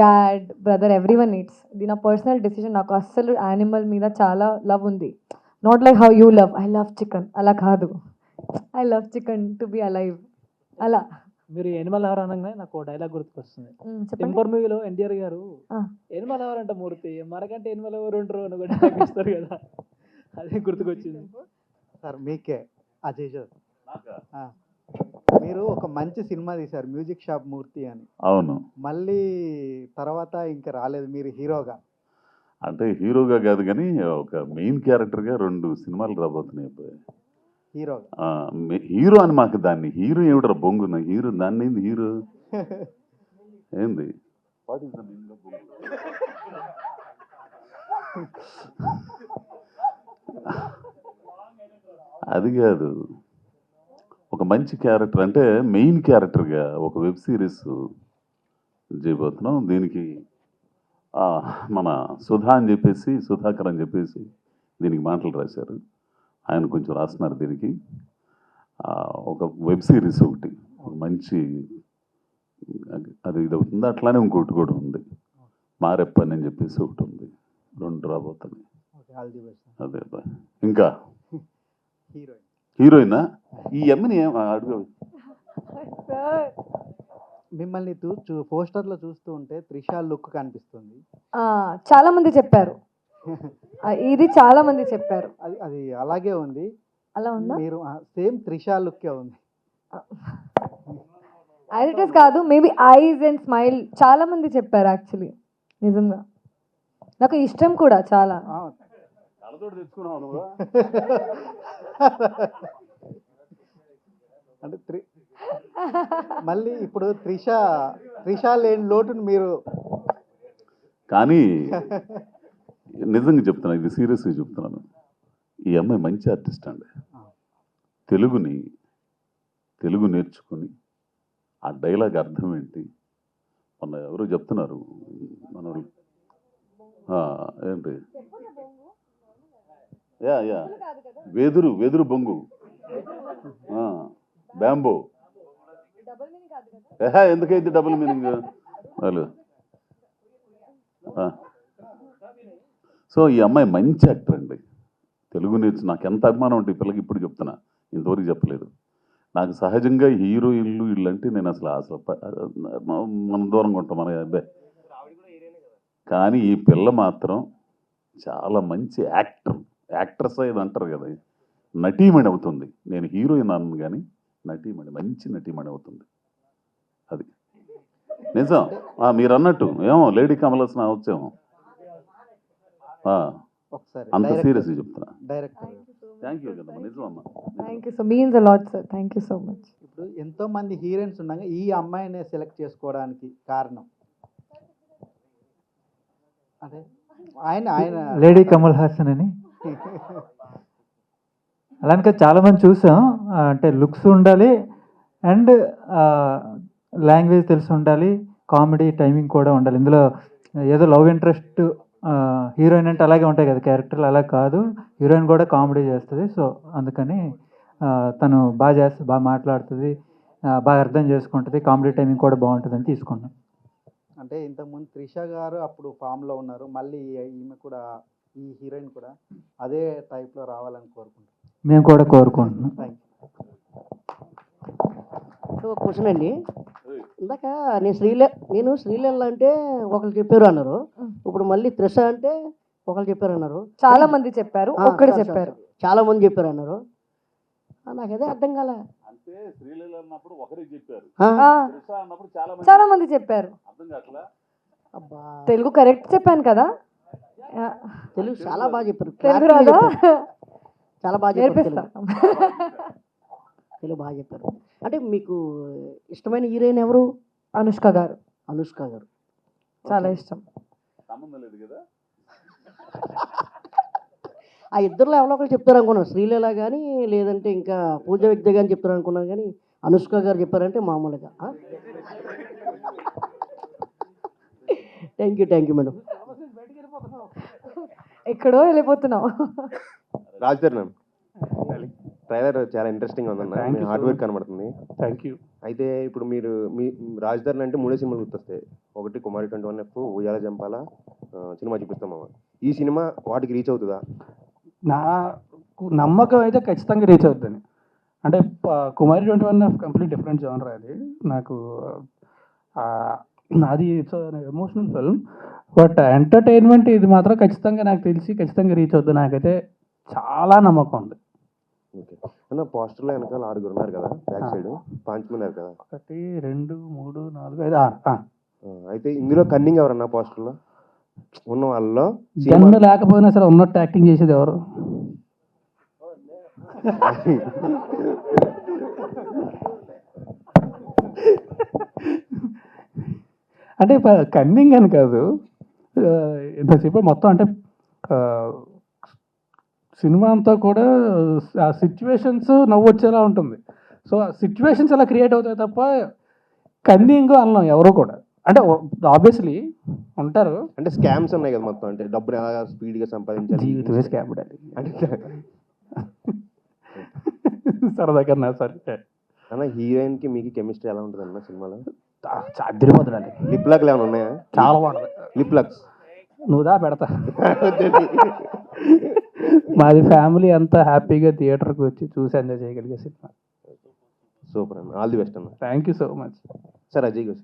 Dad, brother, everyone needs. ఇది నా పర్సనల్ డెసిషన్. నాకు అస్సలు యానిమల్ మీద చాలా లవ్ ఉంది. Not like how you love, I love chicken అలా కాదు. I love chicken to be alive అలా. మీరు ఎనిమల్ లవర్ అనగానే నాకు డైలాగ్ గుర్తుకొస్తుంది. చెప్పండి. టెంపర్ మూవీలో ఎన్టీఆర్ గారు ఎనిమల్ లవర్ అంట మూర్తి, మనకంటే ఎనిమల్ ఎవరు ఉంటారు అని కూడా డైలాగ్ ఇస్తారు కదా, అదే గుర్తుకొచ్చింది. సార్ మీకే అజయ్ సార్, మీరు ఒక మంచి సినిమా తీశారు మ్యూజిక్ షాప్ మూర్తి అని. అవును. మళ్ళీ తర్వాత ఇంకా రాలేదు మీరు హీరోగా. అంటే హీరోగా కాదు కానీ ఒక మెయిన్ క్యారెక్టర్గా 2 సినిమాలు రాబోతున్నాయి అబ్బాయి. హీరోగా హీరో అని మాకు దాన్ని హీరో ఏమిటరా బొంగున హీరో, దాన్ని ఏంది హీరో ఏంది? అది కాదు, ఒక మంచి క్యారెక్టర్ అంటే మెయిన్ క్యారెక్టర్గా ఒక వెబ్ సిరీస్ చేయబోతున్నాం. దీనికి మన సుధా అని చెప్పేసి, సుధాకర్ అని చెప్పేసి దీనికి మాటలు రాశారు. ఆయన కొంచెం రాస్తున్నారు దీనికి. ఒక వెబ్ సిరీస్ ఒకటి మంచి అది ఇది అవుతుంది. అట్లానే ఇంకోటి కూడా ఉంది, మారెప్పని అని చెప్పేసి ఒకటి ఉంది. 2 రాబోతున్నాయి. అదే అబ్బాయి. ఇంకా హీరోయినా ఈ అమ్మని అడుగు. మిమ్మల్ని పోస్టర్లో చూస్తూ ఉంటే త్రిషా లుక్ కనిపిస్తుంది. చాలా మంది చెప్పారు, ఇది చాలా మంది చెప్పారు. అది అలాగే ఉంది. అలా ఉందా? మీరు సేమ్ త్రిషా లుక్కే ఉంది. యాజ్ ఇట్ ఇస్ కాదు, మేబీ ఐజ్ అండ్ స్మైల్ చాలా మంది చెప్పారు. యాక్చువల్లీ నిజంగా నాకు ఇష్టం కూడా చాలా. అంటే మళ్ళీ ఇప్పుడు త్రిషా లేని లోటును మీరు. కానీ నిజంగా చెప్తున్నాను, ఇది సీరియస్గా చెప్తున్నాను, ఈ అమ్మాయి మంచి ఆర్టిస్ట్ అండి. తెలుగు నేర్చుకుని ఆ డైలాగ్ అర్థం ఏంటి, మొన్న ఎవరు చెప్తున్నారు మన ఏంటి, యా వెదురు బొంగు, బ్యాంబో. ఎందుకైతే డబుల్ మీనింగ్ వాళ్ళు. సో ఈ అమ్మాయి మంచి యాక్టర్ అండి, తెలుగు నాకు ఎంత అభిమానం అంటే ఈ పిల్లకి ఇప్పుడు చెప్తున్నా, ఇంతవరకు చెప్పలేదు. నాకు సహజంగా హీరోయిన్లు వీళ్ళంటే నేను అసలు మన దూరంగా ఉంటాం మన అబ్బాయి. కానీ ఈ పిల్ల మాత్రం చాలా మంచి యాక్ట్రెస్ ఇది అంటారు కదా, నటీమణి అవుతుంది. నేను హీరోయిన్ అన్నాను కానీ నటీమణి, మంచి నటీమణి అవుతుంది. అది నిజం. మీరు అన్నట్టు ఏమో లేడీ కమలసన అవచ్చేమో, అంత సీరియస్ చెప్తున్నా. థ్యాంక్ యూ కదమ్మా, నిజం అమ్మా. Thank you so means a lot sir, thank you so much. ఇప్పుడు ఎంతో మంది హీరోయిన్స్ ఉండగా ఈ అమ్మాయినే సెలెక్ట్ చేసుకోవడానికి కారణం అదే ఆయన లేడీ కమల్ హాసన్ అని. అలాగే చాలా మంది చూసాం, అంటే లుక్స్ ఉండాలి అండ్ లాంగ్వేజ్ తెలిసి ఉండాలి, కామెడీ టైమింగ్ కూడా ఉండాలి. ఇందులో ఏదో లవ్ ఇంట్రెస్ట్ హీరోయిన్ అంటే అలాగే ఉంటాయి కదా క్యారెక్టర్లు, అలా కాదు, హీరోయిన్ కూడా కామెడీ చేస్తుంది. సో అందుకని తను బాగా మాట్లాడుతుంది, బాగా అర్థం చేసుకుంటుంది, కామెడీ టైమింగ్ కూడా బాగుంటుందని తీసుకున్నాం. అంటే ఇంతకుముందు త్రిష గారు అప్పుడు ఫామ్లో ఉన్నారు, మళ్ళీ ఈమె కూడా, ఈ హీరోయిన్ కూడా అదే టైప్లో రావాలని కోరుకుంటున్నాం. మేము కూడా కోరుకుంటున్నాం. Thank you. క్వశ్చన్ అండి, ఇందాక నేను శ్రీలీల అంటే ఒకరు చెప్పారు అన్నారు, ఇప్పుడు మళ్ళీ త్రిష అంటే ఒకరు చెప్పారు అన్నారు. చాలా మంది చెప్పారు, ఒక్కడు చెప్పారు. చాలా మంది చెప్పారు అన్నారు, నాకు అదే అర్థం కాల. అంటే శ్రీలీల అన్నప్పుడు ఒకరే చెప్పారు, చాలా మంది చెప్పారు. తెలుగు కరెక్ట్ చెప్పాను కదా? తెలుగు చాలా బాగా చెప్పారు. తెలుగు రాదా? చాలా బాగా చెప్పారు, తెలుగు బాగా చెప్పారు. అంటే మీకు ఇష్టమైన హీరోయిన్ ఎవరు? అనుష్క గారు. అనుష్క గారు చాలా ఇష్టం. సంబంధం లేదు కదా. ఆ ఇద్దరులో ఎవరో ఒకరు చెప్తారు అనుకున్నాను, శ్రీలీల కానీ లేదంటే ఇంకా పూజ వ్యక్తి కానీ చెప్తారు అనుకున్నాను, కానీ అనుష్క గారు చెప్పారంటే మామూలుగా. Thank you madam. ఎక్కడో వెళ్ళిపోతున్నావు. రాజధర్ మ్యామ్, ట్రైలర్ చాలా ఇంట్రెస్టింగ్ ఉందన్న, Thank you hard so work much. కనబడుతుంది. Thank you. అయితే ఇప్పుడు మీరు మీ రాజధర్ అంటే 3 సినిమాలు గుర్తొస్తాయి. ఒకటి కుమారి 21F, ఉయ్యాల జంపాల, సినిమా చూపిస్తాం మామ. ఈ సినిమా వాటికి రీచ్ అవుతుందా? నాకు నమ్మకం అయితే ఖచ్చితంగా రీచ్ అవుతుంది. అంటే కుమారి 21 కంప్లీట్ డిఫరెంట్ జోనర్ అది. నాకు నాది it's emotional film, but entertainment ఇది మాత్రం ఖచ్చితంగా నాకు తెలిసి ఖచ్చితంగా రీచ్ అవుతుంది. నాకైతే చాలా నమ్మకం ఉంది. ఓకే అన్న, పోస్టర్లో వెనకాల 6 ఉన్నారు కదా, బ్యాక్ సైడ్ పాంచుకున్నారు కదా, 1 2 3 4 5 6. అయితే ఇందులో కన్నింగ్ ఎవరన్నా పోస్టర్లో ఉన్న వాళ్ళలో? జన్మ లేకపోయినా సరే ఉన్నట్టు యాక్టింగ్ చేసేది ఎవరు? అంటే కన్నింగ్ అని కాదు, ఇంతసేపు మొత్తం అంటే సినిమా అంతా కూడా ఆ సిచ్యువేషన్స్ నవ్వు వచ్చేలా ఉంటుంది. సో ఆ సిచ్యువేషన్స్ అలా క్రియేట్ అవుతాయి తప్ప కన్నింగ్ అనలేం ఎవరు కూడా. అంటే ఆబ్వియస్లీ ఉంటారు, అంటే స్కామ్స్ ఉన్నాయి కదా మొత్తం, అంటే డబ్బులు ఎలా స్పీడ్గా సంపాదించాలి, జీవితమే స్కామ్ అంటే సరదాగా సరే. అన్న, హీరోయిన్ కి మీకు కెమిస్ట్రీ ఎలా ఉంటుంది అన్న సినిమాలో? అదిరిపోతుందండి. లిప్ లాక్లు ఏమైనా ఉన్నాయా? చాలా బాగుంటుంది. లిప్ లాక్స్ నువ్వుదా పెడతా. మాది ఫ్యామిలీ అంతా హ్యాపీగా థియేటర్కి వచ్చి చూసి ఎంజాయ్ చేయగలిగే సినిమా. సూపర్ అన్న, ఆల్ ది బెస్ట్ అన్న. Thank you so much sir. Ajay గారు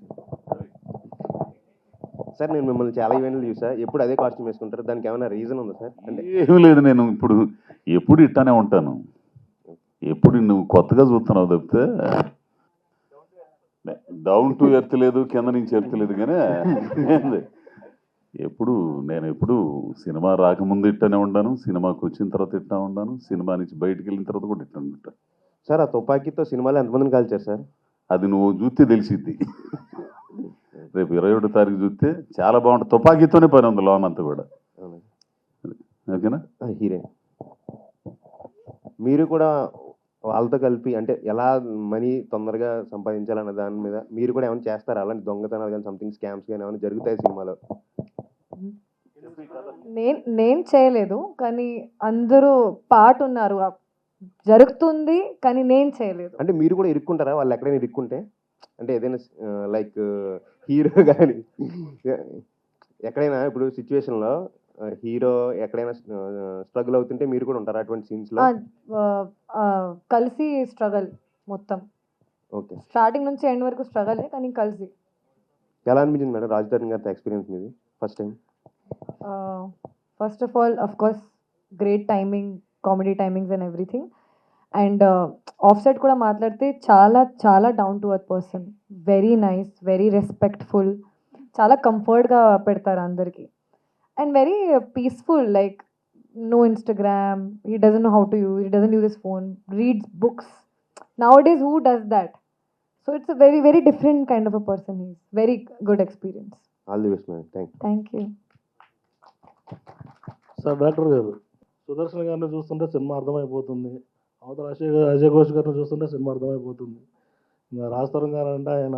సార్, నేను మిమ్మల్ని చాలా ఈవెంట్లు చూసా, ఎప్పుడు అదే కాస్ట్యూమ్ వేసుకుంటారు, దానికి ఏమైనా రీజన్ ఉందా సార్? అంటే ఏమీ లేదు, నేను ఇప్పుడు ఎప్పుడు ఇట్టానే ఉంటాను. ఎప్పుడు నువ్వు కొత్తగా చూస్తున్నావు తప్పితే డౌన్ టు ఎర్త్ లేదు, కింద నుంచి ఎర్త్ లేదు. కానీ నేను ఎప్పుడు సినిమా రాకముందు ఇట్టానే ఉంటాను, సినిమాకి వచ్చిన తర్వాత ఇట్టా ఉంటాను, సినిమా నుంచి బయటకు వెళ్ళిన తర్వాత కూడా ఇట్టాను ఉంటాను. సార్, ఆ తుపాకీతో సినిమాలో ఎంతమందిని కాల్చారు సార్? అది నువ్వు చూస్తే తెలిసిద్ది. రేపు 21వ తారీఖు చూస్తే చాలా బాగుంటుంది. తుపాకీతోనే పని ఉంది లోన్ అంతా కూడా. ఓకేనా? హీరోయిన్ మీరు కూడా వాళ్ళతో కలిపి అంటే ఎలా మనీ తొందరగా సంపాదించాలన్న దాని మీద మీరు కూడా ఏమైనా చేస్తారా? అలాంటి దొంగతనాలు కానీ సంథింగ్ స్కామ్స్ కానీ ఏమైనా జరుగుతాయి సినిమాలో? నేను చేయలేదు, కానీ అందరూ పార్ట్ ఉన్నారు, జరుగుతుంది, కానీ నేను చేయలేదు. అంటే మీరు కూడా ఇరుక్కుంటారా వాళ్ళు ఎక్కడైనా ఇరుక్కుంటే? అంటే ఏదైనా లైక్ హీరో కానీ ఎక్కడైనా ఇప్పుడు సిచ్యువేషన్లో హీరో ఎక్కడైనా స్ట్రగుల్ అవుతుంటే మీరు కూడా ఉంటారా అటువంటి సీన్స్లో? కలిసి స్ట్రగల్ మొత్తం, ఓకే, స్టార్టింగ్ నుంచి ఎండ్ వరకు స్ట్రగలే, కానీ కలిసి. ఎలా అనిపించింది మేడం రాజధాని గారితో ఎక్స్పీరియన్స్ మీది first time? First of all of course great timing, comedy timings and everything. And of set కూడా మాట్లాడితే చాలా చాలా down to earth person, very nice, very respectful, చాలా కంఫర్ట్గా పెడతారు అందరికీ. And very peaceful, like no Instagram, he doesn't know how to use, he doesn't use his phone, reads books. Nowadays who does that? So it's a very very different kind of a person. He's very good experience. All the best man. Thank you. Sir, doctor గారు సుదర్శన్ గారిని చూస్తుంటే cinema అర్థమైపోతుంది, అవతల అజయ్ ఘోష్ గారిని చూస్తుంటే cinema అర్థమైపోతుంది. ఇంకా రాజతరం గారు అంటే ఆయన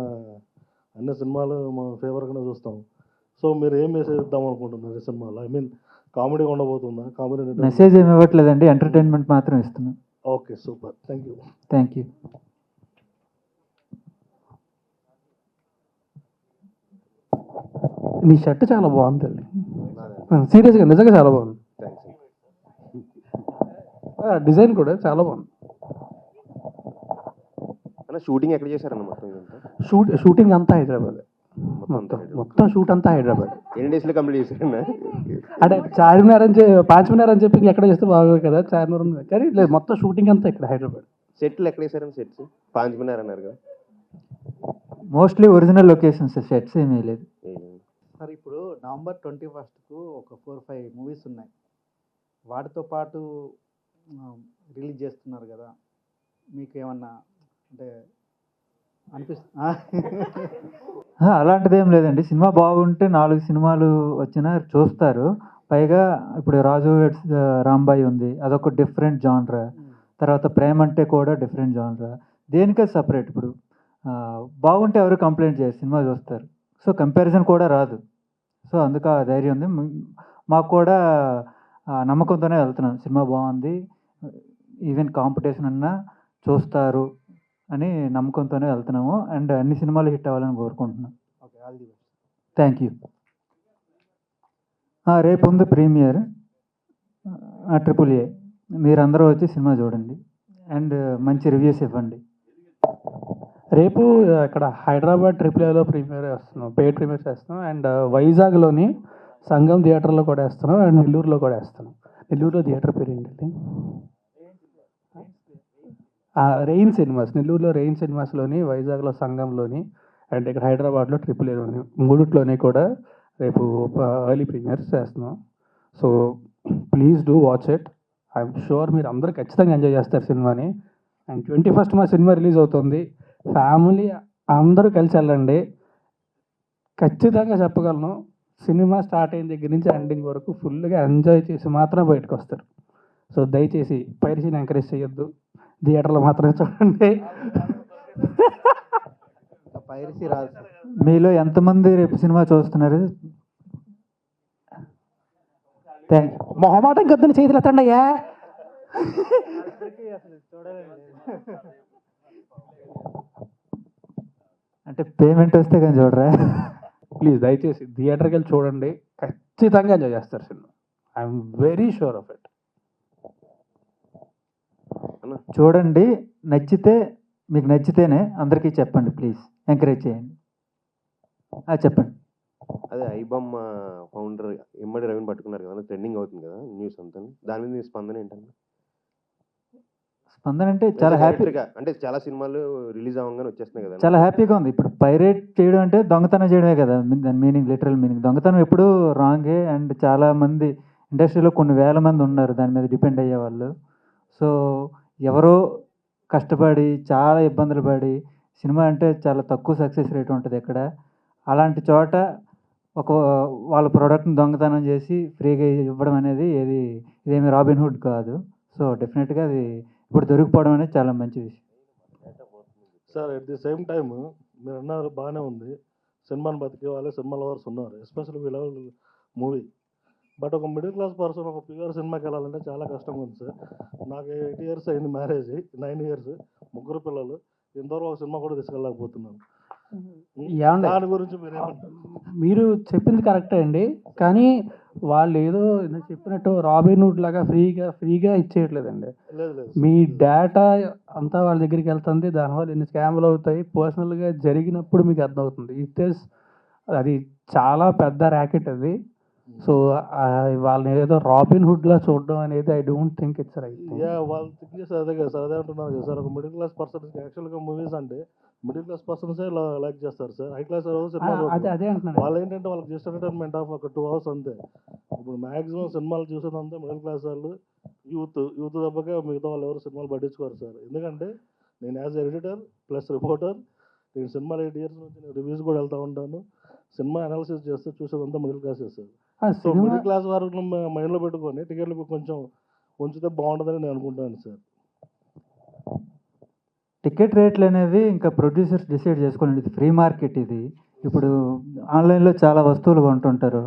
అన్ని సినిమాలు మా ఫేవర్గానే చూస్తాం. సో మీరు ఏం మెసేజ్ ఇద్దాం అనుకుంటున్నారు ఈ సినిమాలో? ఐ మీన్ కామెడీ ఉండబోతుందా? కామెడీ మెసేజ్ ఏమి ఇవ్వట్లేదండి, ఎంటర్టైన్మెంట్ మాత్రం ఇస్తున్నాం. Okay, super, thank you. Thank you. నీ షర్ట్ చాలా బాగుంది, సీరియస్గా నిజంగా చాలా బాగుంది. డిజైన్ కూడా చాలా బాగుంది. షూటింగ్ ఎక్కడ చేశారన్న మొత్తం? షూటింగ్ అంతా హైదరాబాద్, మొత్తం షూట్ అంతా హైదరాబాద్. ఎన్ని డేస్లో కంప్లీట్ చేశారన్న? అంటే చార్మినార్ అని పాంచ్మినార్ అని చెప్పి ఎక్కడ చేస్తే బాగోదు కదా, చార్మినార్ ఉంది, కానీ లేదు, మొత్తం షూటింగ్ అంతా ఇక్కడ హైదరాబాద్. సెట్లు ఎక్కడ వేసారని? సెట్స్ పాంచ్మినార్ అన్నారు కదా. మోస్ట్లీ ఒరిజినల్ లొకేషన్స్, సెట్స్ ఏమీ లేదు. సార్, ఇప్పుడు నవంబర్ 21కు ఒక 4-5 మూవీస్ ఉన్నాయి, వాటితో పాటు రిలీజ్ చేస్తున్నారు కదా, మీకు ఏమన్నా అంటే అలాంటిది ఏం లేదండి. సినిమా బాగుంటే 4 సినిమాలు వచ్చినా చూస్తారు. పైగా ఇప్పుడు రాజు వెడ్స్ రాంబాయి ఉంది, అదొక డిఫరెంట్ జాన్రా. తర్వాత ప్రేమ అంటే కూడా డిఫరెంట్ జాన్రా. దేనికే సపరేట్. ఇప్పుడు బాగుంటే ఎవరు కంప్లైంట్ చేయరు, సినిమా చూస్తారు. సో కంపారిజన్ కూడా రాదు. సో అందుకు ఆ ధైర్యం ఉంది. మాకు కూడా నమ్మకంతోనే వెళ్తున్నాం, సినిమా బాగుంది, ఈవెన్ కాంపిటీషన్ అన్నా చూస్తారు అని నమ్మకంతోనే వెళ్తున్నాము. అండ్ అన్ని సినిమాలు హిట్ అవ్వాలని కోరుకుంటున్నాం. Okay, all the best. Thank you. రేపు ఉంది ప్రీమియర్ AAA. మీరందరూ వచ్చి సినిమా చూడండి అండ్ మంచి రివ్యూస్ ఇవ్వండి. రేపు ఇక్కడ హైదరాబాద్ AAAలో ప్రీమియర్ వేస్తున్నాం, పెయిడ్ ప్రీమియర్ చేస్తున్నాం. అండ్ వైజాగ్లోని సంగం థియేటర్లో కూడా వేస్తున్నాం. అండ్ నెల్లూరులో కూడా వేస్తున్నాం. నెల్లూరులో థియేటర్ పేరు ఏంటండి? Rain cinemas. నెల్లూరులో రెయిన్ సినిమాస్లోని, వైజాగ్లో సంగంలోని, అండ్ ఇక్కడ హైదరాబాద్లో AAAలోని, మూడిట్లోని కూడా రేపు ఎర్లీ ప్రీమియర్స్ చేస్తున్నాం. So please do watch it. I'm sure మీరు అందరూ ఖచ్చితంగా ఎంజాయ్ చేస్తారు సినిమాని. అండ్ 21st మా సినిమా రిలీజ్ అవుతుంది. ఫ్యామిలీ అందరూ కలిసి వెళ్ళండి. ఖచ్చితంగా చెప్పగలను, సినిమా స్టార్ట్ అయిన దగ్గర నుంచి ఎండింగ్ వరకు ఫుల్గా ఎంజాయ్ చేసి మాత్రమే బయటకు వస్తారు. సో దయచేసి పైరసీని ఎంకరేజ్ చేయొద్దు, థియేటర్లో మాత్రమే చూడండి. పైరసీ రాదు. మీలో ఎంతమంది రేపు సినిమా చూస్తున్నారు? Thank you. మొహమాటం కద్దని చేతులు ఎత్తండి అయ్యా. అంటే పేమెంట్ వస్తే కానీ చూడరా? ప్లీజ్ దయచేసి థియేటర్కి వెళ్ళి చూడండి, ఖచ్చితంగా ఎంజాయ్ చేస్తారు cinema. I'm very sure of it. చూడండి, నచ్చితే మీకు నచ్చితేనే అందరికీ చెప్పండి, ప్లీజ్ ఎంకరేజ్ చేయండి. చెప్పండి. అదే ఐబొమ్మ ఫౌండర్ ఇమ్మడి రవిని పట్టుకున్నారు కదా, ట్రెండింగ్ అవుతుంది కదా న్యూస్ అంతా, దాని మీద మీ స్పందన ఏంటంటే? స్పందన అంటే చాలా హ్యాపీ. అంటే చాలా సినిమాలు రిలీజ్ అవ్వగానే వచ్చేస్తున్నాయి కదా, చాలా హ్యాపీగా ఉంది. ఇప్పుడు పైరేట్ చేయడం అంటే దొంగతనం చేయడమే కదా దాని మీనింగ్, లిటరల్ మీనింగ్. దొంగతనం ఎప్పుడు రాంగే. అండ్ చాలా మంది ఇండస్ట్రీలో కొన్ని వేల మంది ఉన్నారు దాని మీద డిపెండ్ అయ్యే వాళ్ళు. సో ఎవరో కష్టపడి చాలా ఇబ్బందులు పడి, సినిమా అంటే చాలా తక్కువ సక్సెస్ రేట్ ఉంటుంది ఇక్కడ. అలాంటి చోట వాళ్ళ ప్రోడక్ట్ని దొంగతనం చేసి ఫ్రీగా ఇవ్వడం అనేది ఇదేమి రాబిన్హుడ్ కాదు. సో డెఫినెట్గా అది ఇప్పుడు దొరికిపోవడం అనేది చాలా మంచి విషయం. Sir at the same time మీరు అన్నారు బాగానే ఉంది, సినిమాని బతికే వాళ్ళే సినిమా లవర్స్ ఉన్నారు, especially we love movie. But ఒక మిడిల్ క్లాస్ పర్సన్ ఒక ప్యూర్ సినిమాకి వెళ్ళాలంటే చాలా కష్టంగా ఉంది సార్. నాకు 8 years అయింది మ్యారేజ్, 9 years, 3 పిల్లలు, ఇంతవరకు ఒక సినిమా కూడా తీసుకెళ్ళకపోతున్నాను. దాని గురించి మీరు చెప్పింది కరెక్టే అండి, కానీ వాళ్ళు ఏదో చెప్పినట్టు రాబిన్హుడ్ లాగా ఫ్రీగా ఇచ్చేయట్లేదండి. మీ డేటా అంతా వాళ్ళ దగ్గరికి వెళ్తుంది, దానివల్ల ఎన్ని స్కామ్లు అవుతాయి, పర్సనల్గా జరిగినప్పుడు మీకు అర్థమవుతుంది. అది చాలా పెద్ద ర్యాకెట్ అది. సో వాళ్ళని ఏదో రాబిన్హుడ్లా చూడడం అనేది I don't think it's right. వాళ్ళు థింక్ చేస్తారు అదే కదా సార్, అదే అంటున్నారు కదా సార్. ఒక మిడిల్ క్లాస్ పర్సన్స్కి యాక్చువల్గా మూవీస్ అంటే మిడిల్ క్లాస్ పర్సన్సే లైక్ చేస్తారు సార్. హై క్లాస్ అదే అంటున్నాను. వాళ్ళు ఏంటంటే వాళ్ళకి జస్ట్ ఎంటర్టైన్మెంట్ ఆఫ్ ఒక 2 hours అంతే. ఇప్పుడు మ్యాక్సిమం సినిమాలు చూసేదంతా మిడిల్ క్లాస్ వాళ్ళు, యూత్ తప్పగా మిగతా వాళ్ళు ఎవరు సినిమాలు పట్టించుకోరు సార్. ఎందుకంటే నేను యాజ్ ఎడిటర్ ప్లస్ రిపోర్టర్, నేను సినిమాలు 8 years నుంచి నేను రివ్యూస్ కూడా వెళ్తూ ఉంటాను. సినిమా అనాలిసిస్ చేస్తే చూసేదంతా మిడిల్ క్లాస్ చేస్తారు. సో మిడిల్ క్లాస్ వారు మైండ్లో పెట్టుకొని టికెట్లు కొంచెం ఉంచితే బాగుంటుందని నేను అనుకుంటాను సార్. టికెట్ రేట్లు అనేవి ఇంకా ప్రొడ్యూసర్స్ డిసైడ్ చేసుకోండి. ఇది ఫ్రీ మార్కెట్. ఇది ఇప్పుడు ఆన్లైన్లో చాలా వస్తువులు కొంటుంటారు,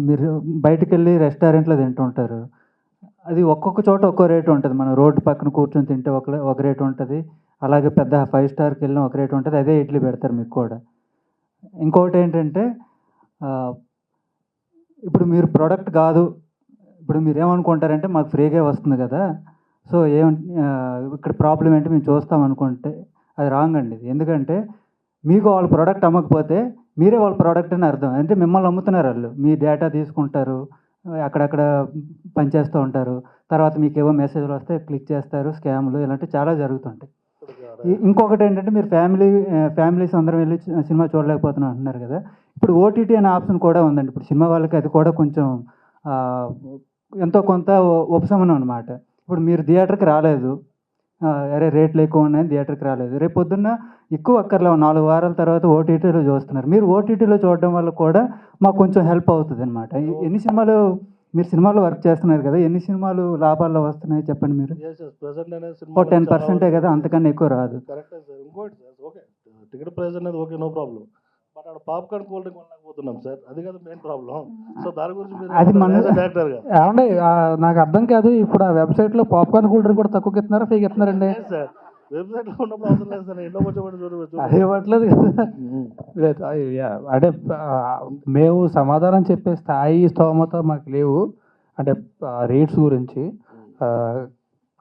మీరు బయటకు వెళ్ళి రెస్టారెంట్లో తింటుంటారు. అది ఒక్కొక్క చోట ఒక్కో రేటు ఉంటుంది. మనం రోడ్డు పక్కన కూర్చొని తింటే ఒక రేటు ఉంటుంది, అలాగే పెద్ద 5 starకి వెళ్ళిన ఒక రేటు ఉంటుంది. అదే ఇడ్లీ పెడతారు మీకు కూడా. ఇంకొకటి ఏంటంటే ఇప్పుడు మీరు ప్రోడక్ట్ కాదు, ఇప్పుడు మీరు ఏమనుకుంటారంటే మాకు ఫ్రీగా వస్తుంది కదా, సో ఇక్కడ ప్రాబ్లం ఏంటి మేము చూస్తాం అనుకుంటే అది రాంగ్ అండి. ఎందుకంటే మీకు వాళ్ళ ప్రోడక్ట్ అమ్మకపోతే మీరే వాళ్ళ ప్రోడక్ట్ అని అర్థం. అంటే మిమ్మల్ని అమ్ముతున్నారు వాళ్ళు. మీ డేటా తీసుకుంటారు, అక్కడక్కడ పనిచేస్తూ ఉంటారు, తర్వాత మీకు ఏవో మెసేజ్లు వస్తే క్లిక్ చేస్తారు, స్కామ్లు ఇలాంటివి చాలా జరుగుతుంటాయి. ఇంకొకటి ఏంటంటే మీరు ఫ్యామిలీస్ అందరం వెళ్ళి సినిమా చూడలేకపోతున్నాం అంటున్నారు కదా, ఇప్పుడు ఓటీటీ అనే ఆప్షన్ కూడా ఉందండి. ఇప్పుడు సినిమా వాళ్ళకి అది కూడా కొంచెం ఎంతో కొంత ఉపశమనం అనమాట. ఇప్పుడు మీరు థియేటర్కి రాలేదు, అరే రేట్లు ఎక్కువ ఉన్నాయని థియేటర్కి రాలేదు, రేపు పొద్దున్న ఎక్కువ అక్కర్లో 4 వారాల తర్వాత ఓటీటీలో చూస్తున్నారు. మీరు ఓటీటీలో చూడడం వల్ల కూడా మాకు కొంచెం హెల్ప్ అవుతుంది అనమాట. ఎన్ని సినిమాలు మీరు సినిమాలో వర్క్ చేస్తున్నారు కదా, ఎన్ని సినిమాలు లాభాల్లో వస్తున్నాయి చెప్పండి మీరు? ప్రెసెంట్ అనేది ఓ 10% కదా, అంతకన్నా ఎక్కువ రాదు. కరెక్టే సార్. ఇంకోటి సార్, ఓకే టికెట్ ప్రైస్ అనేది ఓకే, నో ప్రాబ్లం. బట్ అక్కడ పాప్కార్న్ కూల్ డ్రింక్ కొనలేకపోతున్నాం సార్, అది కదా మెయిన్ ప్రాబ్లం. సో దాని గురించి అది మన మీరు డైరెక్టర్గా ఏమండి నాకు అర్థం కాదు, ఇప్పుడు ఆ వెబ్సైట్లో పాప్కార్న్ కూల్ డ్రింక్ కూడా తక్కువకి ఇస్తున్నారా, ఫ్రీగా ఇస్తున్నారండి? సార్ వెబ్సైట్లో ఉన్నప్పుడు అవసరం లేదు సార్, ఇంట్లో కూర్చోబెట్టి చూడవచ్చు. అదే ఇవ్వట్లేదు కదా. లేదు, అంటే మేము సమాధానం చెప్పే స్థాయి స్తోమత మాకు లేవు, అంటే రేట్స్ గురించి.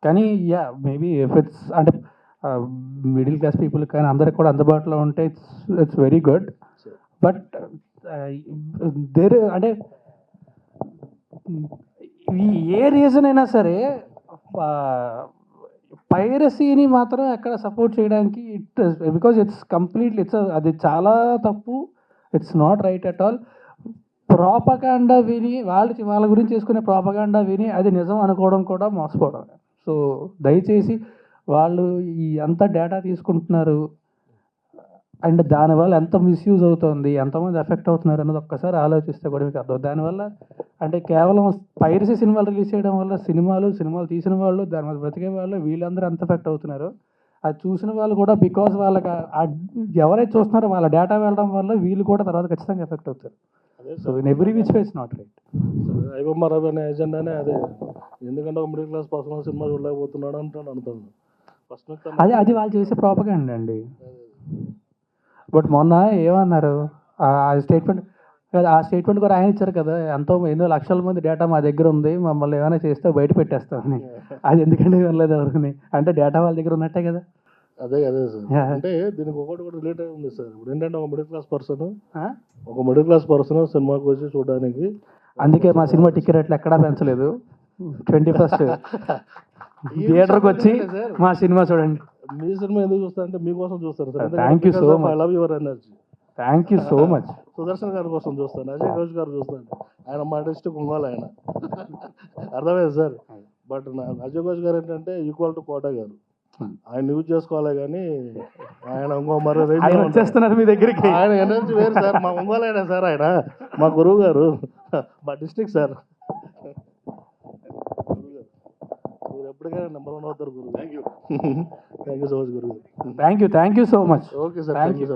కానీ యా మేబీ ఇఫ్ ఇట్స్ అంటే మిడిల్ క్లాస్ పీపుల్ కానీ అందరికి కూడా అందుబాటులో ఉంటే it's very good. But there అంటే ఏ రీజన్ అయినా సరే పైరసీని మాత్రం ఎక్కడ సపోర్ట్ చేయడానికి బికాజ్ ఇట్స్ కంప్లీట్లీ అది చాలా తప్పు. It's not right at all. Propaganda విని వాళ్ళ గురించి చేసుకునే ప్రాపగాండా విని అది నిజం అనుకోవడం కూడా మోసపోవడం. సో దయచేసి వాళ్ళు ఈ అంత డేటా తీసుకుంటున్నారు అండ్ దానివల్ల ఎంత మిస్యూజ్ అవుతుంది, ఎంతమంది ఎఫెక్ట్ అవుతున్నారు అన్నది ఒక్కసారి ఆలోచిస్తే కూడా మీకు అర్థం. దానివల్ల అంటే కేవలం పైరసీ సినిమాలు రిలీజ్ చేయడం వల్ల సినిమాలు తీసిన వాళ్ళు, దాని మీద బ్రతికే వాళ్ళు, వీళ్ళందరూ ఎంత ఎఫెక్ట్ అవుతున్నారు. అది చూసిన వాళ్ళు కూడా బికాజ్ వాళ్ళకి ఎవరైతే చూస్తున్నారో వాళ్ళ డేటా వెళ్ళడం వల్ల వీళ్ళు కూడా తర్వాత ఖచ్చితంగా ఎఫెక్ట్ అవుతారు. So in every which ways not right. IBomma అనే ఎజెండానే అదే. ఎందుకంటే ఒక మిడిల్ క్లాస్ పర్సన్ సినిమా చూడలేకపోతున్నాడు అంటే అనుకుంటున్నాను ఫస్ట్. అది వాళ్ళు చేసే ప్రాపగాండా అండి. బట్ మొన్న ఏమన్నారు ఆ స్టేట్మెంట్ కూడా ఆయన ఇచ్చారు కదా, ఎన్నో లక్షల మంది డేటా మా దగ్గర ఉంది, మమ్మల్ని ఏమైనా చేస్తే బయట పెట్టేస్తామని. అది ఎందుకంటే వెళ్ళలేదు ఎవరిని, అంటే డేటా వాళ్ళ దగ్గర ఉన్నట్టే కదా. అదే సార్. అంటే దీనికి ఒకటి కూడా రిలేట్ అయి ఉంది సార్. ఇప్పుడు ఏంటంటే ఒక మిడిల్ క్లాస్ పర్సన్ సినిమాకి వచ్చి చూడడానికి, అందుకే మా సినిమా టికెట్ రేట్లు ఎక్కడా పెంచలేదు. 21st థియేటర్కి వచ్చి మా సినిమా చూడండి. మీ సినిమా ఎందుకు చూస్తారంటే మీకోసం చూస్తారు sir. Thank you so much. I love your energy. Thank you so much. Sudarshan గారి కోసం చూస్తాను, అజయ్ ఘోష్ గారు చూస్తాను. ఆయన మా డిస్ట్రిక్ట్ ఒంగోలు ఆయన, అర్థమైంది సార్. బట్ అజయ్ ఘోష్ గారు ఏంటంటే ఈక్వల్ టు కోట గారు, ఆయన యూజ్ చేసుకోవాలి కానీ ఆయన ఇంకో మరో వచ్చేస్తున్నారు మీ దగ్గరికి. ఆయన ఎనర్జీ వేరు సార్. మా ఒంగోలు అయినా సార్, ఆయన మా గురువు గారు, మా డిస్ట్రిక్ట్ సార్. మీరు ఎప్పటికైనా నెంబర్ 1 అవుతారు గురువు. థ్యాంక్ యూ సో మచ్ గురువు. Thank you so much. Okay sir, thank you.